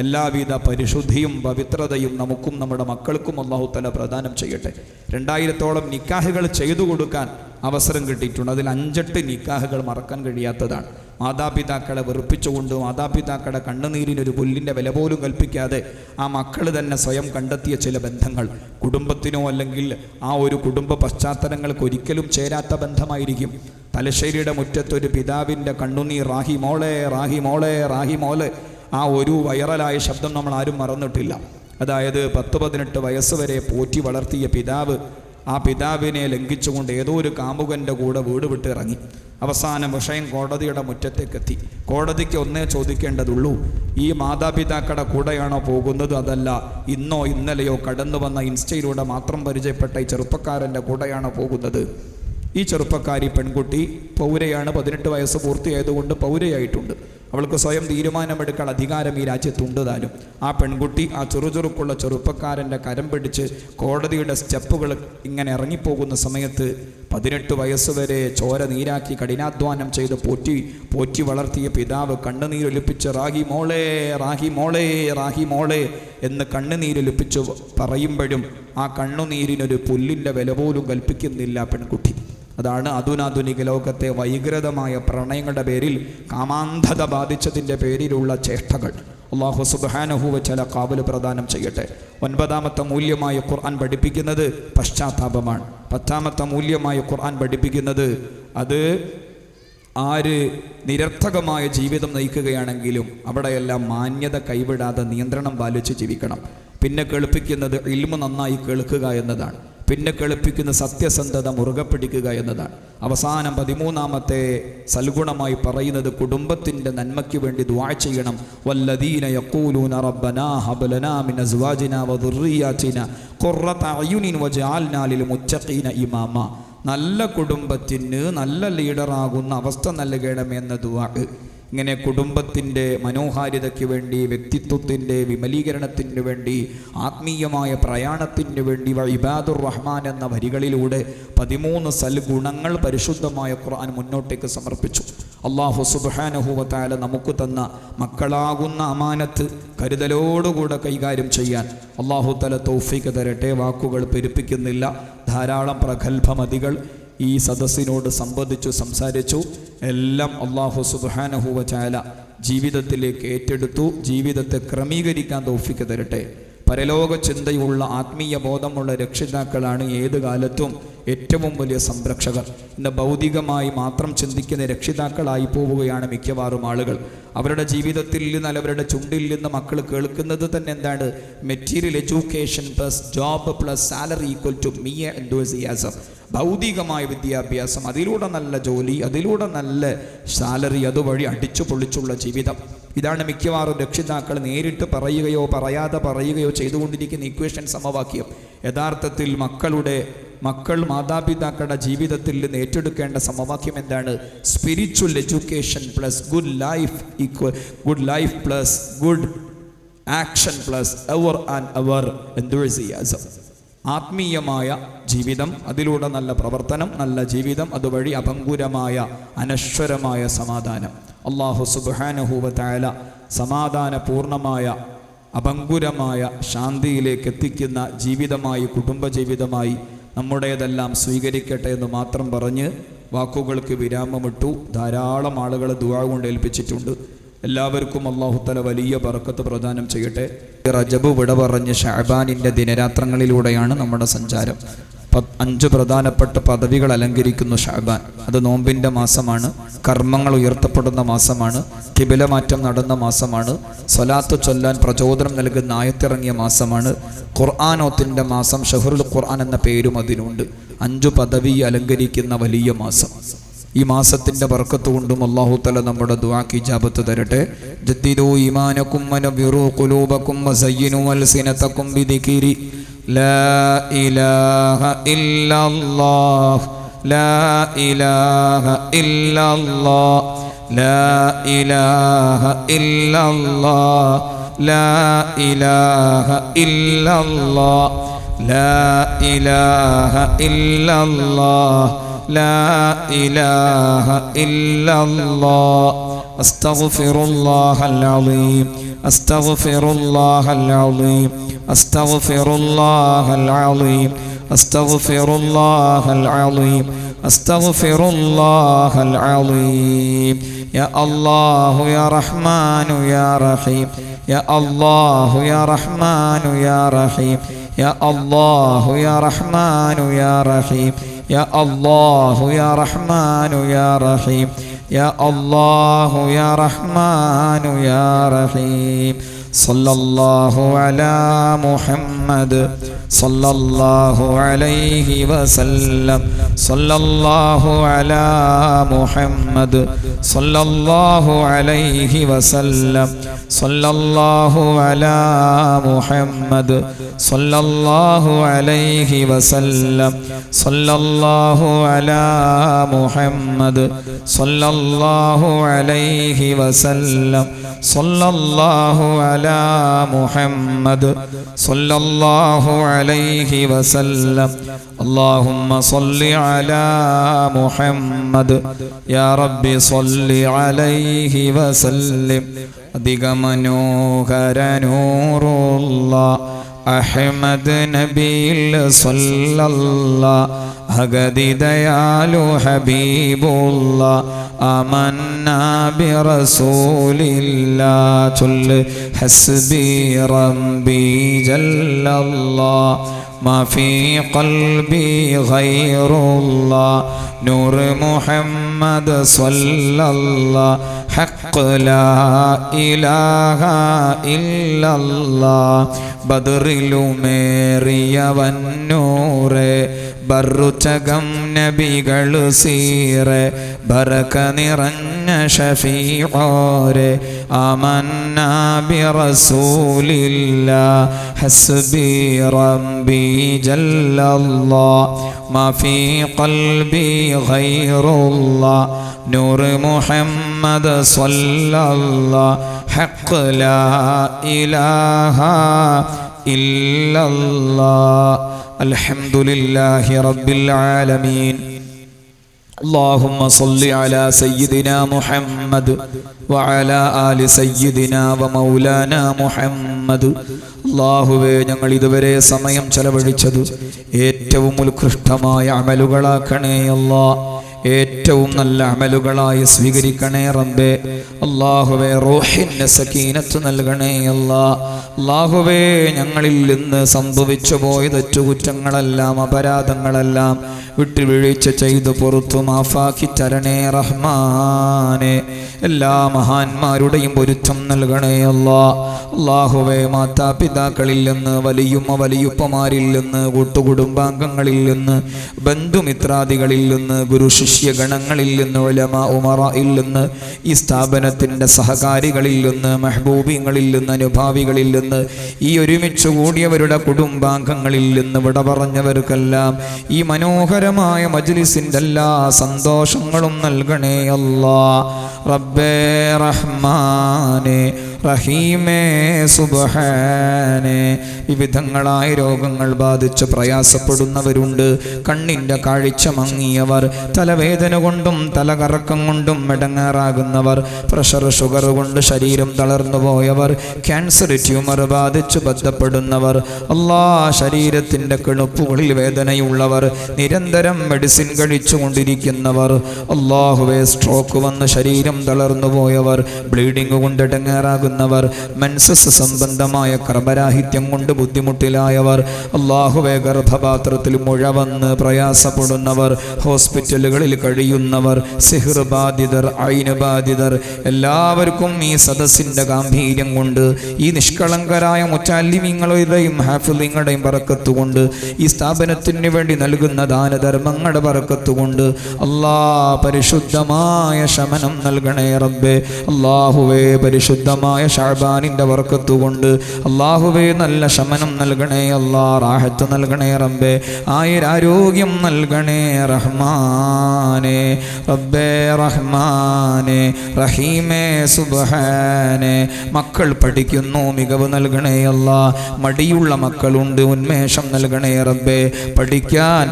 എല്ലാവിധ പരിശുദ്ധിയും പവിത്രതയും നമുക്കും നമ്മുടെ മക്കൾക്കും അല്ലാഹു തആല പ്രദാനം ചെയ്യട്ടെ. 2000-ഓളം നിക്കാഹുകൾ ചെയ്തു കൊടുക്കാൻ അവസരം കിട്ടിയിട്ടുണ്ട്. അതിൽ 5-8 നിക്കാഹുകൾ മറക്കാൻ കഴിയാത്തതാണ്. മാതാപിതാക്കളെ വെറുപ്പിച്ചുകൊണ്ട്, മാതാപിതാക്കളുടെ കണ്ണുനീരിനൊരു പുല്ലിൻ്റെ വില പോലും കൽപ്പിക്കാതെ ആ മക്കൾ തന്നെ സ്വയം കണ്ടെത്തിയ ചില ബന്ധങ്ങൾ കുടുംബത്തിനോ അല്ലെങ്കിൽ ആ ഒരു കുടുംബ പശ്ചാത്തലങ്ങൾക്ക് ഒരിക്കലും ചേരാത്ത ബന്ധമായിരിക്കും. തലശ്ശേരിയുടെ മുറ്റത്തൊരു പിതാവിൻ്റെ കണ്ണുനീർ, റാഹി മോളെ റാഹി മോളെ റാഹി മോളെ, ആ ഒരു വൈറലായ ശബ്ദം നമ്മൾ ആരും മറന്നിട്ടില്ല. അതായത് 10-18 വയസ്സ് വരെ പോറ്റി വളർത്തിയ പിതാവ് ആ പിതാവിനെ ലംഘിച്ചുകൊണ്ട് ഏതോ ഒരു കാമുകൻ്റെ കൂടെ വീട് വിട്ട് ഇറങ്ങി. അവസാനം വിഷയം കോടതിയുടെ മുറ്റത്തേക്കെത്തി. കോടതിക്ക് ഒന്നേ ചോദിക്കേണ്ടതുള്ളൂ, ഈ മാതാപിതാക്കളുടെ കൂടെയാണോ പോകുന്നത്, അതല്ല ഇന്നോ ഇന്നലെയോ കടന്നു വന്ന ഇൻസ്റ്റയിലൂടെ മാത്രം പരിചയപ്പെട്ട ഈ ചെറുപ്പക്കാരൻ്റെ കൂടെയാണോ പോകുന്നത്? ഈ ചെറുപ്പക്കാരി പെൺകുട്ടി പൗരയാണ്. 18 വയസ്സ് പൂർത്തിയായതുകൊണ്ട് പൗരയായിട്ടുണ്ട്. അവൾക്ക് സ്വയം തീരുമാനമെടുക്കാൻ അധികാരം ഈ രാജ്യത്തുണ്ട്. താനും ആ പെൺകുട്ടി ആ ചെറുചെറുക്കുള്ള ചെറുപ്പക്കാരൻ്റെ കരം പിടിച്ച് കോടതിയുടെ സ്റ്റെപ്പുകൾ ഇങ്ങനെ ഇറങ്ങിപ്പോകുന്ന സമയത്ത് 18 വയസ്സ് വരെ ചോര നീരാക്കി കഠിനാധ്വാനം ചെയ്ത് പോറ്റി വളർത്തിയ പിതാവ് കണ്ണുനീരൊലിപ്പിച്ച് റാഹി മോളെ റാഹി മോളെ റാഹി മോളെ എന്ന് കണ്ണുനീരൊലിപ്പിച്ച് പറയുമ്പോഴും ആ കണ്ണുനീരിനൊരു പുല്ലിൻ്റെ വില പോലും കൽപ്പിക്കുന്നില്ല പെൺകുട്ടി. അതാണ് ആധുനിക ലോകത്തെ വൈകൃതമായ പ്രണയങ്ങളുടെ പേരിൽ, കാമാന്ധത ബാധിച്ചതിൻ്റെ പേരിലുള്ള ചേഷ്ടകൾ. അല്ലാഹു സുബ്ഹാനഹു വ തആല കാവൽ പ്രദാനം ചെയ്യട്ടെ. 9-ാമത്തെ മൂല്യമായ ഖുർആൻ പഠിപ്പിക്കുന്നത് പശ്ചാത്താപമാണ്. 10-ാമത്തെ മൂല്യമായ ഖുർആൻ പഠിപ്പിക്കുന്നത് അത് ആര് നിരർത്ഥകമായ ജീവിതം നയിക്കുകയാണെങ്കിലും അവിടെയെല്ലാം മാന്യത കൈവിടാതെ നിയന്ത്രണം പാലിച്ച് ജീവിക്കണം. പിന്നെ കേൾപ്പിക്കുന്നത് ഇൽമു നന്നായി കേൾക്കുക എന്നതാണ്. പിന്നെ കേൾപ്പിക്കുന്ന സത്യസന്ധത മുറുകെ പിടിക്കുക എന്നതാണ്. അവസാനം 13-ാമത്തെ സൽഗുണമായി പറയുന്നത് കുടുംബത്തിൻ്റെ നന്മയ്ക്ക് വേണ്ടി ദുആ ചെയ്യണം. വല്ലദീന യഖൂലൂന റബ്ബനാ ഹബ് ലനാ മിൻ അസ്വാജിനാ വദുർരിയാതിനാ ഖുർറത അയുനിൻ വജഅൽനാ ലിൽ മുത്തഖീന ഇമാമ. നല്ല കുടുംബത്തിന് നല്ല ലീഡറാകുന്ന അവസ്ഥ നൽകണമെന്ന ദുആ. ഇങ്ങനെ കുടുംബത്തിൻ്റെ മനോഹാരിതയ്ക്ക് വേണ്ടി, വ്യക്തിത്വത്തിൻ്റെ വിമലീകരണത്തിന് വേണ്ടി, ആത്മീയമായ പ്രയാണത്തിന് വേണ്ടി ഇബാദുർ റഹ്മാൻ എന്ന വരികളിലൂടെ 13 സൽഗുണങ്ങൾ പരിശുദ്ധമായ ഖുർആൻ മുന്നോട്ടേക്ക് സമർപ്പിച്ചു. അല്ലാഹു സുബ്ഹാനഹു വ തആല നമുക്ക് തന്ന മക്കളാകുന്ന അമാനത്ത് കരുതലോടുകൂടെ കൈകാര്യം ചെയ്യാൻ അല്ലാഹു തആല തൗഫീഖ് തരട്ടെ. വാക്കുകൾ പെരുപ്പിക്കുന്നില്ല, ധാരാളം പ്രഗത്ഭമതികൾ ഈ സദസ്സിനോട് സംവദിച്ചു, സംസാരിച്ചു. എല്ലാം അല്ലാഹു സുബ്ഹാനഹു വ തആല ജീവിതത്തിലേക്ക് ഏറ്റെടുത്തു. ജീവിതത്തെ ക്രമീകരിക്കാൻ തൗഫീഖ് തരട്ടെ. പരലോക ചിന്തയുള്ള ആത്മീയ ബോധമുള്ള രക്ഷിതാക്കളാണ് ഏത് കാലത്തും ഏറ്റവും വലിയ സംരക്ഷകർ. ഇന്ന് ഭൗതികമായി മാത്രം ചിന്തിക്കുന്ന രക്ഷിതാക്കളായി പോവുകയാണ് മിക്കവാറും ആളുകൾ. അവരുടെ ജീവിതത്തിൽ നിന്ന്, അവരുടെ ചുണ്ടിൽ നിന്ന് മക്കൾ കേൾക്കുന്നത് തന്നെ എന്താണ്? Material education plus job plus salary equal to മിയ എന്തൂസിയാസം. ഭൗതികമായ വിദ്യാഭ്യാസം, അതിലൂടെ നല്ല ജോലി, അതിലൂടെ നല്ല സാലറി, അതുവഴി അടിച്ചു പൊളിച്ചുള്ള ജീവിതം. ഇതാണ് മിക്കവാറും രക്ഷിതാക്കൾ നേരിട്ട് പറയുകയോ പറയാതെ പറയുകയോ ചെയ്തുകൊണ്ടിരിക്കുന്ന ഇക്വേഷൻ സമവാക്യം. യഥാർത്ഥത്തിൽ മക്കൾ മാതാപിതാക്കളുടെ ജീവിതത്തിൽ നിന്ന് ഏറ്റെടുക്കേണ്ട സമവാക്യം എന്താണ്? Spiritual education plus good life plus good action plus ever and ever എന്തൂസിയാസം. ആത്മീയമായ ജീവിതം, അതിലൂടെ നല്ല പ്രവർത്തനം, നല്ല ജീവിതം, അതുവഴി അഭംഗുരമായ അനശ്വരമായ സമാധാനം. അല്ലാഹു സുബ്ഹാനഹു വ തആല സമാധാനപൂർണമായ അഭംഗുരമായ ശാന്തിയിലേക്ക് എത്തിക്കുന്ന ജീവിതമായി, കുടുംബജീവിതമായി നമ്മുടേതെല്ലാം സ്വീകരിക്കട്ടെ എന്ന് മാത്രം പറഞ്ഞ് വാക്കുകൾക്ക് വിരാമമിട്ടു. ധാരാളം ആളുകൾ ദുആ കൊണ്ട് ഏൽപ്പിച്ചിട്ടുണ്ട്. എല്ലാവർക്കും അല്ലാഹു തആല വലിയ ബർക്കത്ത് പ്രദാനം ചെയ്യട്ടെ. റജബ് വിട പറഞ്ഞ് ശഅബാനിൻ്റെ ദിനരാത്രങ്ങളിലൂടെയാണ് നമ്മുടെ സഞ്ചാരം. 5 പ്രധാനപ്പെട്ട പദവികൾ അലങ്കരിക്കുന്നു ശഅബാൻ. അത് നോമ്പിൻ്റെ മാസമാണ്, കർമ്മങ്ങൾ ഉയർത്തപ്പെടുന്ന മാസമാണ്, ഖിബല മാറ്റം നടന്ന മാസമാണ്, സ്വലാത്ത് ചൊല്ലാൻ പ്രചോദനം നൽകുന്ന ആയത്തിറങ്ങിയ മാസമാണ്, ഖുർആനോത്തിൻ്റെ മാസം, ഷഹ്റുൽ ഖുർആൻ എന്ന പേരും അതിനുണ്ട്. 5 പദവി അലങ്കരിക്കുന്ന വലിയ മാസം. ഈ മാസത്തിൻ്റെ ബർക്കത്ത് കൊണ്ടും അല്ലാഹു തആല നമ്മുടെ ദുആക്ക് ഇജാബത്ത് തരട്ടെ. ജദ്ദിദൂ ഈമാനകും വനബിറൂ ഖുലൂബകും വസയ്യിനൂ അൽസിനതകും ബിദിക്രി ലാ ഇലാഹ ഇല്ലല്ലാഹ് ലാ ഇലാഹ ഇല്ലല്ലാഹ് ലാ ഇലാഹ ഇല്ലല്ലാഹ് ലാ ഇലാഹ ഇല്ലല്ലാഹ് ലാ ഇലാഹ ഇല്ലല്ലാഹ് لا إله إلا الله أستغفر الله العظيم أستغفر الله العظيم أستغفر الله العظيم أستغفر الله العظيم أستغفر الله العظيم يا الله يا رحمن يا رحيم يا الله يا رحمن يا رحيم يا الله يا رحمن يا رحيم يا الله يا رحمن يا رحيم يا الله يا رحمن يا رحيم صلى الله على محمد صلى الله عليه وسلم صلى الله على محمد صلى الله عليه وسلم صلى الله على محمد صلى الله عليه وسلم صلى الله على محمد صلى الله عليه وسلم صلى الله على محمد صلى الله عليه وسلم اللهم صل على محمد يا رب صل عليه وسلم അധിക മനോഹര നൂറുള്ള അഹ്മദ് നബിയിൽ സല്ലല്ലാഹ് അഗതിദയാലു ഹബീബുള്ള ആമന്നാ ബിറസൂലില്ലാഹ് ചൊല്ല് ഹസ്ബി റബ്ബി ജല്ലല്ലാഹ് ما في قلبي غير الله نور محمد صلى الله حق لا إله إلا الله ബദറിലുമേറിയ വന്നൂറെ ബറുചകം നബികൾ സീറെ ബറക നിറഞ്ഞ ഷഫീഉറെ ആമന്നാ ബിറസൂലില്ലാഹ് ഹസ്ബി റബ്ബി ജല്ലല്ലാഹ് മാ ഫീ ഖൽബി ഗൈറുല്ലാഹ് നൂർ മുഹമ്മദ് സ്വല്ലല്ലാഹ് ഹഖ് ലാ ഇലാഹ ഇല്ലല്ലാഹ് അൽഹംദുലില്ലാഹി റബ്ബിൽ ആലമീൻ اللهم صل على سيدنا محمد وعلى آل سيدنا ومولانا محمد. അല്ലാഹുവേ, ഞങ്ങൾ ഇതുവരെ സമയം ചെലവഴിച്ചത് ഏറ്റവും ഉത്കൃഷ്ടമായ അമലുകളാക്കണേ അല്ലാ. ഏറ്റവും നല്ല അമലുകളായി സ്വീകരിക്കണേ റബ്ബേ. അല്ലാഹുവേ, റൂഹിന് സകീനത്ത് നൽകണേ അല്ലാ. അല്ലാഹുവേ, ഞങ്ങളിൽ നിന്ന് സംഭവിച്ചു പോയ തെറ്റുകുറ്റങ്ങളെല്ലാം അപരാധങ്ങളെല്ലാം വിട്ടുവീഴ്ച ചെയ്തു പുറത്തു മാഫാക്കി തരണേ റഹ്മാനെ. എല്ലാ മഹാന്മാരുടെയും പൊരുത്തം നൽകണേ അല്ലാ. അല്ലാഹുവേ, മാതാപിതാക്കളിൽ നിന്ന്, വലിയുപ്പമാരിൽ നിന്ന്, കൂട്ടുകുടുംബാംഗങ്ങളിൽ നിന്ന്, ബന്ധുമിത്രാദികളിൽ നിന്ന്, ഗുരു ശിഷ്യഗണങ്ങളിൽ നിന്ന്, ഉലമാ ഉമറയിൽ നിന്ന്, ഈ സ്ഥാപനത്തിൻ്റെ സഹകാരികളിൽ നിന്ന്, മെഹബൂബിങ്ങളിൽ നിന്ന്, അനുഭാവികളിൽ നിന്ന്, ഈ ഒരുമിച്ച് കൂടിയവരുടെ കുടുംബാംഗങ്ങളിൽ നിന്ന് വിട പറഞ്ഞവർക്കെല്ലാം ഈ മനോഹരമായ മജ്ലിസിൻ്റെ എല്ലാ സന്തോഷങ്ങളും നൽകണേ അല്ലാ. റബ്ബേ റഹ്മാനെ റഹീമേ സുബ്ഹാനേ. വിവിധങ്ങളായ രോഗങ്ങൾ ബാധിച്ച് പ്രയാസപ്പെടുന്നവരുണ്ട്. കണ്ണിൻ്റെ കാഴ്ച മങ്ങിയവർ, തലവേദന കൊണ്ടും തലകറക്കം കൊണ്ടും മെടങ്ങാറാകുന്നവർ, പ്രഷർ ഷുഗർ കൊണ്ട് ശരീരം തളർന്നു പോയവർ, ക്യാൻസർ ട്യൂമർ ബാധിച്ച് ബന്ധപ്പെടുന്നവർ, ശരീരത്തിൻ്റെ കിണുപ്പുകളിൽ വേദനയുള്ളവർ, നിരന്തരം മെഡിസിൻ കഴിച്ചുകൊണ്ടിരിക്കുന്നവർ, അല്ലാഹുവേ, സ്ട്രോക്ക് വന്ന് ശരീരം തളർന്നു പോയവർ, ബ്ലീഡിംഗ് കൊണ്ട് ഇടങ്ങേറാകുന്നവർ, മെൻസസ് സംബന്ധമായ കർമ്മരാഹിത്യം കൊണ്ട് ബുദ്ധിമുട്ടിലായവർ, അല്ലാഹുവേ, ഗർഭപാത്രത്തിൽ മുഴ വന്ന് പ്രയാസപ്പെടുന്നവർ, ഹോസ്പിറ്റലുകളിൽ കഴിയുന്നവർ, സിഹ്ർ ബാധിതർ, ഐന് ബാധിതർ, എല്ലാവർക്കും ഈ സദസ്സിൻ്റെ ഗാംഭീര്യം കൊണ്ട്, ഈ നിഷ്കളങ്കരായ മുത്തഅല്ലിമീങ്ങളുടെയും ഹാഫിളിങ്ങളുടെയും ബറക്കത്തുകൊണ്ട്, ഈ സ്ഥാപനത്തിന് വേണ്ടി നൽകുന്ന ദാനധർമ്മങ്ങളുടെ ബറക്കത്തുകൊണ്ട് പരിശുദ്ധമായ ശമനം നൽകണേ റബ്ബേ. അല്ലാഹുവേ, പരിശുദ്ധമായ ശഅബാനിൻ്റെ ബറക്കത്തുകൊണ്ട് അല്ലാഹുവേ, നല്ല ശമനം നൽകണേ അല്ലാ. റാഹത്ത് നൽകണേ റബ്ബേ. ആയുരാരോഗ്യം നൽകണേ റഹ്മാനെ. റബ്ബേ റഹ്മാനെ റഹീമേ സുബ്ഹാനേ. മക്കൾ പഠിക്കുന്നു, മികവ് നൽകണേ അല്ലാ. മടിയുള്ള മക്കളുണ്ട്, ഉന്മേഷം നൽകണേ റബ്ബേ. പഠിക്കാൻ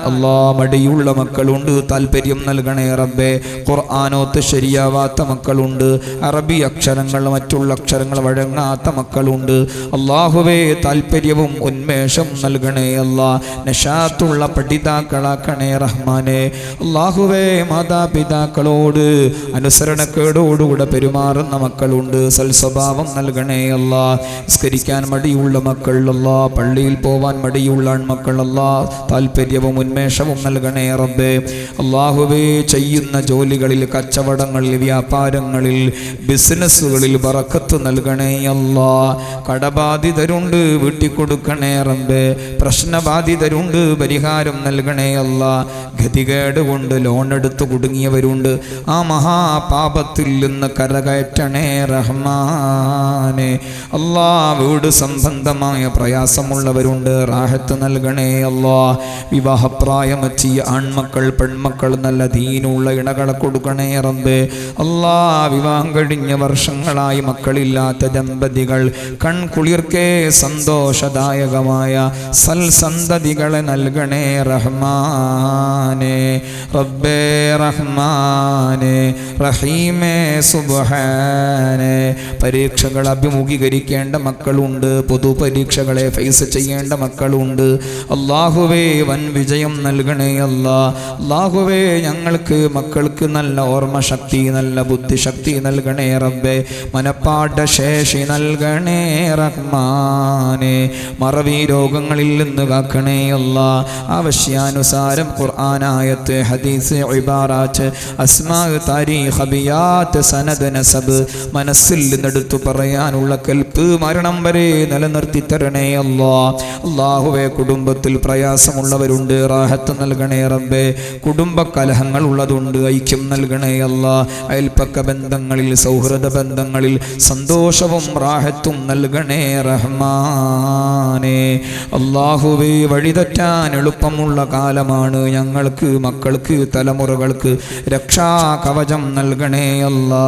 മടിയുള്ള മക്കളുണ്ട്, താല്പര്യം നൽകണേ റബ്ബേ. ഖുർആനോത്ത് ശരിയാവാത്ത മക്കളുണ്ട്, അറബി അക്ഷരങ്ങൾ മറ്റുള്ള അക്ഷരങ്ങൾ വഴങ്ങാത്ത മക്കളുണ്ട്. അല്ലാഹുവേ, താല്പര്യവും ഉന്മേഷം നൽകണേ അല്ലാ. നശാത്തുള്ള പഠിതാക്കളാക്കണേ റഹ്മാനെ. അല്ലാഹുവേ, മാതാപിതാക്കളോട് അനുസരണക്കേടോടുകൂടെ പെരുമാറുന്ന മക്കളുണ്ട്, സൽസ്വഭാവം നൽകണേ അല്ലാ. നിസ്കരിക്കാൻ മടിയുള്ള മക്കൾ അല്ലാ, പള്ളിയിൽ പോവാൻ മടിയുള്ള ആൺമക്കൾ അല്ലാ, താല്പര്യവും ഉന്മേഷവും നൽകണേ റബ്ബേ. അല്ലാഹുവേ, ചെയ്യുന്ന ജോലികളിൽ, കച്ചവടങ്ങളിൽ, വ്യാപാരങ്ങളിൽ, ബിസിനസ്സുകളിൽ ബറക്കത്ത് നൽകണേ അല്ലാ. കടബാധിതരുണ്ട്, വീട്ടിക്കൊടുക്കണേ റബ്ബേ. പ്രശ്നബാധിതരുണ്ട്, പരിഹാരം നൽകണേ അല്ലാ. ഗതികേട് കൊണ്ട് ലോൺ എടുത്ത് കുടുങ്ങിയവരുണ്ട്, ആ മഹാപാപത്തിൽ നിന്ന് കരകയറ്റണേ റഹ്മാനെ. അല്ലാ, വീട് സംബന്ധമായ പ്രയാസമുള്ളവരുണ്ട്, റാഹത്ത് നൽകണേ അല്ലാ. വിവാഹപ്രായമെത്തിയ ആൺമക്കൾ, പെൺമക്കൾ, നല്ല ദീനുള്ള ഇണകളെ കൊടുക്കണേ റബ്ബേ. അല്ലാ, വിവാഹം കഴിഞ്ഞ വർഷങ്ങളായി മക്കളില്ലാത്ത ദമ്പതികൾ കൺകുളിർക്കേ സന്തോഷദായകമായ സൽസന്തതികളെ നൽകണേ റഹ്മാനെ. റബ്ബേ റഹ്മാനെ റഹീമേ സുബ്ഹാനേ. പരീക്ഷകൾ അഭിമുഖീകരിക്കേണ്ട മക്കളുണ്ട്, പൊതുപരീക്ഷകളെ ഫേസ് ചെയ്യേണ്ട മക്കളുണ്ട്. അല്ലാഹുവേ, വൻ വിജയം നൽകണേ അല്ലാ. അല്ലാഹുവേ, ഞങ്ങൾക്ക് മക്കൾക്ക് നല്ല ഓർമ്മശക്തി, നല്ല ബുദ്ധിശക്തി നൽകണേ റബ്ബേ. മനപ്പാഠശേഷി നൽകണേ റഹ്മാനെ. മറവി രോഗങ്ങളിൽ നിന്ന് കാക്കണേ അല്ലാ. ആവശ്യാനുസാരം ഖുർആനായത്ത്, ഹദീസ്, ഇബാറാത്ത്, അസ്മാ, താരീഖ്, അബിയാത്ത്, സനദ്, നസബ് മനസ്സിൽ നിന്നെടുത്തു പറയാനുള്ള കൽപ്പ് മരണം വരെ നിലനിർത്തി തരണേ അല്ലാ. അല്ലാഹുവേ, കുടുംബത്തിൽ പ്രയാസമുള്ളവരുണ്ട്, റാഹത്ത് നൽകണേ റബ്ബേ. കുടുംബ കലഹങ്ങൾ ഉള്ളതുണ്ട്, ഐക്യം നൽകണേ അല്ലാ. അയൽപ്പക്ക ബന്ധങ്ങളിൽ, സൗഹൃദ ബന്ധങ്ങളിൽ സന്തോഷം സന്തോഷവും റാഹത്തും നൽകണേ റഹ്മാനേ. അല്ലാഹുവേ, വഴിതെറ്റാൻ എളുപ്പമുള്ള കാലമാണ്. ഞങ്ങൾക്ക്, മക്കൾക്ക്, തലമുറകൾക്ക് രക്ഷാകവചം നൽകണേ അല്ലാ.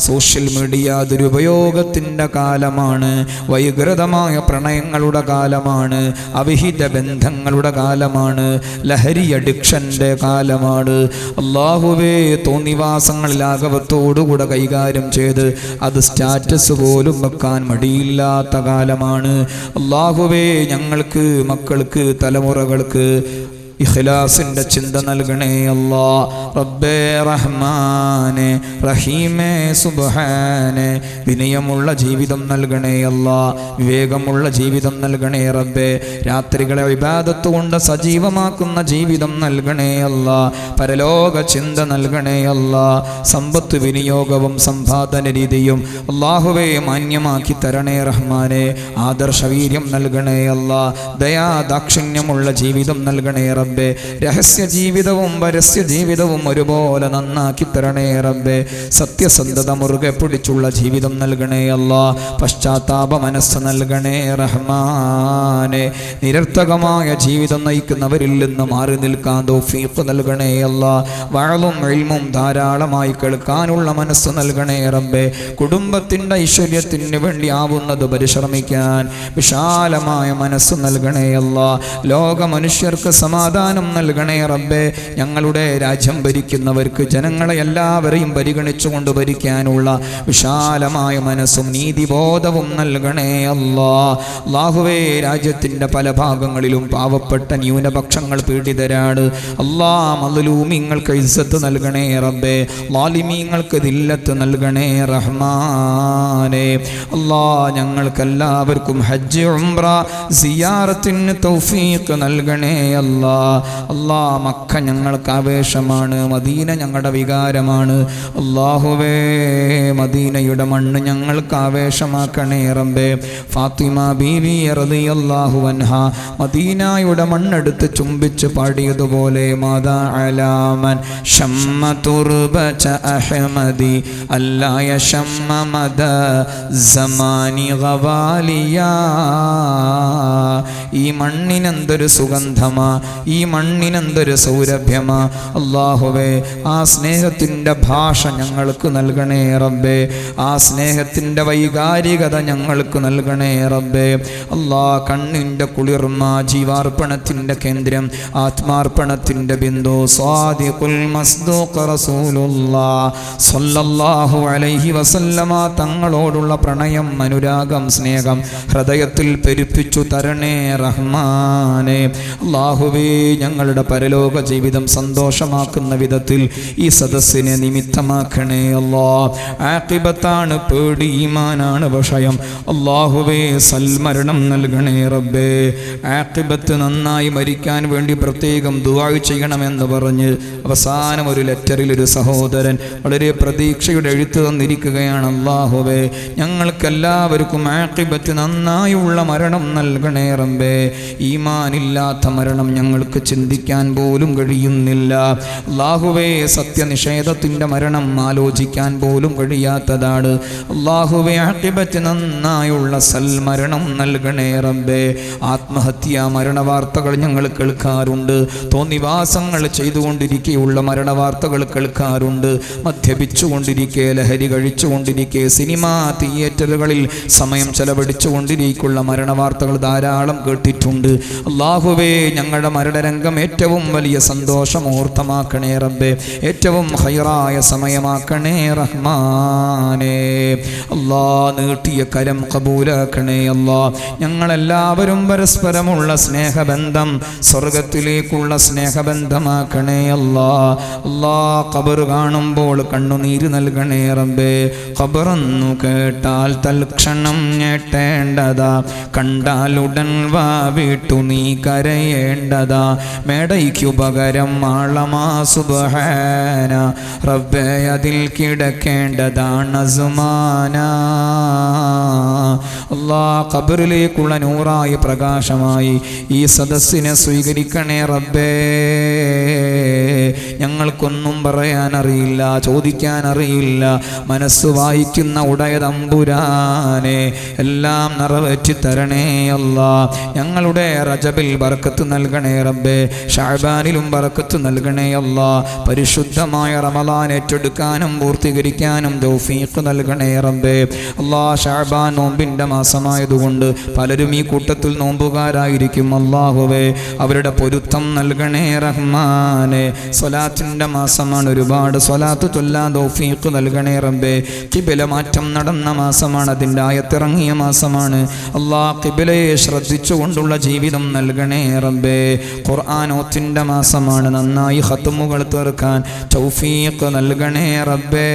സോഷ്യൽ മീഡിയ ദുരുപയോഗത്തിൻ്റെ കാലമാണ്. വൈകൃതമായ പ്രണയങ്ങളുടെ കാലമാണ്. അവിഹിത ബന്ധങ്ങളുടെ കാലമാണ്. ലഹരി അഡിക്ഷൻ്റെ കാലമാണ്. അല്ലാഹുവേ, തോന്നിവാസങ്ങൾ ലാഘവത്തോടുകൂടെ കൈകാര്യം ചെയ്ത് അത് സ്റ്റാറ്റസ് പോലും വെക്കാൻ മടിയില്ലാത്ത കാലമാണ്. അല്ലാഹുവേ, ഞങ്ങൾക്ക്, മക്കൾക്ക്, തലമുറകൾക്ക് ഇഖ്ലാസിന്റെ ചിന്ത നൽകണേ അല്ലാ. റബ്ബേ റഹ്മാനെ റഹീമേ സുബ്ഹാനെ, വിനയമുള്ള ജീവിതം നൽകണേ അല്ലാ. വിവേകമുള്ള ജീവിതം നൽകണേ റബ്ബേ. രാത്രികളെ ഇബാദത്ത് കൊണ്ട് സജീവമാക്കുന്ന ജീവിതം നൽകണേ അല്ലാ. പരലോക ചിന്ത നൽകണേ അല്ലാ. സമ്പത്ത് വിനിയോഗവും സമ്പാദന രീതിയും അല്ലാഹുവേ മാന്യമാക്കി തരണേ റഹ്മാനെ. ആദർശവീര്യം നൽകണേ അല്ലാ. ദയാദാക്ഷിണ്യമുള്ള ജീവിതം നൽകണേ റബ്ബേ. രഹസ്യ ജീവിതവും പരസ്യ ജീവിതവും ഒരുപോലെ നന്നാക്കി തരണേ റബ്ബേ. സത്യസന്ധത മുറുകെ പിടിച്ചുള്ള ജീവിതം നൽകണേ അല്ലാ. പശ്ചാത്താപ മനസ്സ് നൽകണേ റഹ്മാനെ. നിരർത്ഥകമായ ജീവിതം നയിക്കുന്നവരിൽ നിന്ന് മാറി നിൽക്കാൻ തൗഫീഖ് നൽകണേ അല്ലാ. വഅളും ഇൽമും ധാരാളമായി കേൾക്കാനുള്ള മനസ്സ് നൽകണേ റബ്ബേ. കുടുംബത്തിൻ്റെ ഐശ്വര്യത്തിന് വേണ്ടി ആവുന്നത് പരിശ്രമിക്കാൻ വിശാലമായ മനസ്സ് നൽകണേ അല്ലാ. ലോക മനുഷ്യർക്ക് സമാധാനം നൽകണേ റബ്ബേ. ഞങ്ങളുടെ രാജ്യം ഭരിക്കുന്നവർക്ക് ജനങ്ങളെ എല്ലാവരെയും പരിഗണിച്ചുകൊണ്ട് ഭരിക്കാനുള്ള വിശാലമായ മനസ്സും നീതിബോധവും നൽകണേ അല്ലാ. അല്ലാഹുവേ, രാജ്യത്തിൻ്റെ പല ഭാഗങ്ങളിലും പാവപ്പെട്ട ന്യൂനപക്ഷങ്ങൾ പീഡിതരാണ് അല്ലാ. മദ്ലൂമിങ്ങൾക്ക് ഇസ്സത്ത് നൽകണേ റബ്ബേ. ളാലിമീങ്ങൾക്ക് ദില്ലത്ത് നൽകണേ റഹ്മാനേ. അല്ലാ, ഞങ്ങൾക്കെല്ലാവർക്കും ഹജ്ജ് ഉംറ സിയാറത്തിന് തൗഫീഖ് നൽകണേ അല്ലാ. അല്ലാ, മക്ക ഞങ്ങൾക്ക് ആവേശമാണ്. മദീന ഞങ്ങളുടെ വികാരമാണ്. അല്ലാഹുവേ, മദീനയുടെ മണ്ണ് ഞങ്ങൾക്ക് ആവേശമാക്കണേ റബ്ബേ. ഫാത്തിമ ബീവി റളിയല്ലാഹു അൻഹാ മദീനയുടെ മണ്ണെടുത്ത് ചുംബിച്ച് പാടിയതുപോലെ മാദാ അലാമൻ ശമ്മ തുർബത അഹ്മദി അല്ലാ യശമ്മ മദ സമാനി ഗവാലിയാ. ഈ മണ്ണിനെന്തൊരു സുഗന്ധമാ, ഈ മണ്ണിനെന്തൊരു സൗരഭ്യമാ. അല്ലാഹുവേ, ആ സ്നേഹത്തിൻ്റെ ഭാഷ ഞങ്ങൾക്ക് നൽകണേ റബ്ബേ. ആ സ്നേഹത്തിൻ്റെ വൈകാരികത ഞങ്ങൾക്ക് നൽകണേ റബ്ബേ. അല്ലാ, കണ്ണിൻ്റെ കുളിർമ, ജീവാർപ്പണത്തിൻ്റെ കേന്ദ്രം, ആത്മാർപ്പണത്തിൻ്റെ ബിന്ദു സ്വാദിഖുൽ മസ്ദൂഖ് റസൂലുള്ളാഹ് സ്വല്ലല്ലാഹു അലൈഹി വസല്ലമ തങ്ങളോടുള്ള പ്രണയം, അനുരാഗം, സ്നേഹം ഹൃദയത്തിൽ പെരുപ്പിച്ചു തരണേ റഹ്മാനേ. അല്ലാഹുവേ, ഞങ്ങളുടെ പരലോക ജീവിതം സന്തോഷമാക്കുന്ന വിധത്തിൽ ഈ സദസ്സിനെ നിമിത്തമാക്കണേ അല്ലാ. ആഖിബത്താണ് പേടി, ഈമാനാണ് വിഷയം. അല്ലാഹുവേ, സൽമരണം നൽകണേ റബ്ബേ. ആഖിബത്ത് നന്നായി മരിക്കാൻ വേണ്ടി പ്രത്യേകം ദുആ ചെയ്യണമെന്ന് പറഞ്ഞ് അവസാനം ഒരു ലെറ്ററിൽ ഒരു സഹോദരൻ വളരെ പ്രതീക്ഷയുടെ എഴുത്ത് തന്നിരിക്കുകയാണ്. അല്ലാഹുവേ, ഞങ്ങൾക്കെല്ലാവർക്കും ആഖിബത്ത് നന്നായുള്ള മരണം നൽകണേ റബ്ബേ. ഈമാനില്ലാത്ത മരണം ഞങ്ങൾക്ക് ചിന്തിക്കാൻ പോലും കഴിയുന്നില്ല. അല്ലാഹുവേ, സത്യനിഷേധത്തിൻ്റെ മരണം ആലോചിക്കാൻ പോലും കഴിയാത്തതാണ്. അല്ലാഹുവേ, ആഖിബത്ത് നന്നായുള്ള സൽമരണം നൽകണേ റബ്ബേ. ആത്മഹത്യാ മരണവാർത്തകൾ ഞങ്ങൾ കേൾക്കാറുണ്ട്. തോന്നിവാസങ്ങൾ ചെയ്തുകൊണ്ടിരിക്കെയുള്ള മരണവാർത്തകൾ കേൾക്കാറുണ്ട്. മദ്യപിച്ചുകൊണ്ടിരിക്കെ, ലഹരി കഴിച്ചുകൊണ്ടിരിക്കെ, സിനിമാ തിയേറ്ററുകളിൽ സമയം ചെലവഴിച്ചുകൊണ്ടിരിക്കുള്ള മരണവാർത്തകൾ ധാരാളം കേട്ടിട്ടുണ്ട്. അല്ലാഹുവേ, ഞങ്ങളുടെ മരണരംഗം ഏറ്റവും വലിയ സന്തോഷമുഹൂർത്തമാക്കണേ റബ്ബേ. ഏറ്റവും ഹൈറായ സമയമാക്കണേ റഹ്മാനേ. അല്ലാ, നീട്ടിയ കരം കബൂലാക്കണേ അല്ലാ. ഞങ്ങളെല്ലാവരും പരസ്പരമുള്ള സ്നേഹബന്ധം സ്വർഗത്തിലേക്കുള്ള സ്നേഹബന്ധമാക്കണേ അല്ലാ. അല്ലാ, ഖബർ കാണുമ്പോൾ കണ്ണുനീര് നൽകണേ റബ്ബേ. ഖബറെന്നു കേട്ടാൽ തൽക്ഷണം ഞെട്ടേണ്ടതാ, കണ്ടാലുടൻ വാ വിട്ടു നീ കരയേണ്ടതാ. മേടയ്ക്കു പകരം ആളമാ സുബ്ഹാന റബ്ബേ അതിൽ കിടക്കേണ്ടതാണ് സുമാന. അല്ലാഹ് ഖബറിലേക്കുള്ള നൂറായി പ്രകാശമായി ഈ സദസ്സിനെ സ്വീകരിക്കണേ റബ്ബേ. ഞങ്ങൾക്കൊന്നും പറയാനറിയില്ല, ചോദിക്കാനറിയില്ല, മനസ്സ് വായിക്കുന്ന ഉടയ തമ്പുരാനെ എല്ലാം നിറവേറ്റി തരണേ അല്ലാഹ്. ഞങ്ങളുടെ റജബിൽ ബർക്കത്ത് നൽകണേ റബ്ബേ, ശഅബാനിലും ബർക്കത്ത് നൽകണേ അല്ലാഹ്. പരിശുദ്ധമായ റമളാൻ ഏറ്റെടുക്കാനും പൂർത്തീകരിക്കാനും തൗഫീഖ് നൽകണേ റബ്ബേ. അല്ലാഹ് ശഅബാൻ നോമ്പിൻ്റെ മാസമായതുകൊണ്ട് പലരും ഈ കൂട്ടത്തിൽ നോമ്പുകാരായിരിക്കും. അല്ലാഹുവേ അവരുടെ പൊരുത്തം നൽകണേ റഹ്മാനെ. സ്വലാത്തിൻ്റെ മാസമാണ്, ഒരുപാട് സ്വലാത്ത് ചൊല്ലാൻ തൗഫീഖ് നൽകണേ റബ്ബേ. ഖിബല മാറ്റം നടന്ന മാസമാണ്, അതിൻ്റെ ആയത്തിറങ്ങിയ മാസമാണ്. അല്ലാഹ് ഖിബലയെ ശ്രദ്ധിച്ചുകൊണ്ടുള്ള ജീവിതം നൽകണേ റബ്ബേ. ഖുർആനോത്തിൻ്റെ മാസമാണ്, നന്നായി ഖത്മുകൾ തീർക്കാൻ തൗഫീഖ് നൽകണേ റബ്ബേ.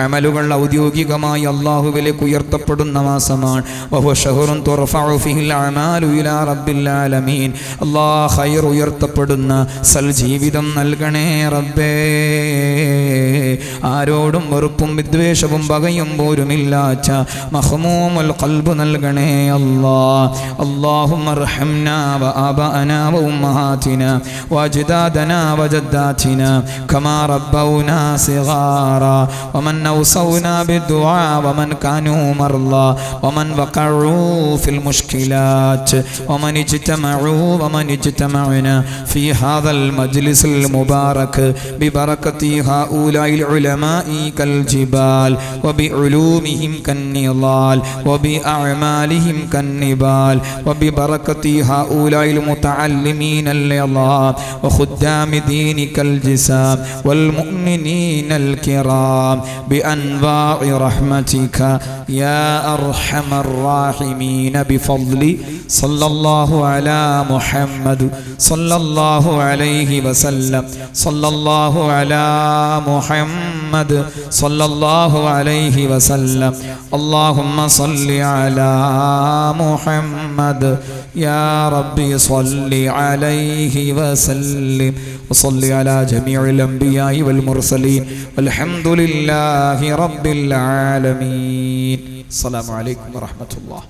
അമലുകൾ ഔദ്യോഗികമായി അല്ലാഹുവിലേക്ക് ഉയർത്തപ്പെടുന്ന മാസമാണ്. വഹുവ ശഹ്റുൻ തുർഫഉ ഫീഹിൽ അഅമാലു ഇലാ റബ്ബിൽ ആലമീൻ. അല്ലാഹ് ഖൈർ ഉയർത്തപ്പെടുന്ന സൽ ജീവിതം നൽകണേ റബ്ബേ. ആരോടും വെറുപ്പും വിദ്വേഷവും പകയും പോരുമില്ലാച്ച മഹ്മൂമുൽ ഖൽബ് നൽകണേ അല്ലാഹ്. അല്ലാഹുമ്മ അർഹംനാ വആബഅനാ വഉമ്മഹാതിനാ വഅജ്ദാദനാ വജദ്ദാതിനാ കമാ റബ്ബൗനാ സിഗാറാ വമൻ ഔസൗനാ ബിദ്ദുആ വമൻ കാനൂ മർളാ വമൻ വഖഉ ഫിൽ മുശ്കിലാത്ത് വമൻ ഇജ്തമഉ വമൻ ഇജ്തമഅനാ ഫീ ഹാദൽ മജ്ലിസിൽ മുബാറക് ബിബറകതി ഹൗലാഇൽ ഉലമാഇ കൽ ജിബാൽ വബിഉലൂമിഹിം കന്നിളാൽ വബിഅഅമാലിഹിം കന്നിബാൽ വബിബറകതി ഹൗലാഇൽ മുതഅല്ലിമീനൽ ലിളാം വഖുദ്ദാമി ദീനികൽ ജിസാം വൽ മുഅ്മിനീനൽ കിറാം ബിഅൻവാഇ റഹ്മതിക യാ അർഹമർ റാഹിമീൻ ബിഫദ്ലി സല്ലല്ലാഹു അലാ മുഹമ്മദ് സല്ലല്ലാഹു അലൈഹി വസല്ലം സല്ലല്ലാഹു അലാ മുഹമ്മദ് സല്ലല്ലാഹു അലൈഹി വസല്ലം. അല്ലാഹുമ്മ സല്ലി അലാ മുഹമ്മദ് യാ റബ്ബി സല്ലി അലൈഹി വസല്ലം വസല്ലി അലാ ജമീഇൽ അംബിയാഇ വൽ മുർസലീൻ വൽഹംദുലില്ലാഹി റബ്ബിൽ ആലമീൻ. അസ്സലാമു അലൈക്കും വറഹ്മത്തുള്ളാഹി.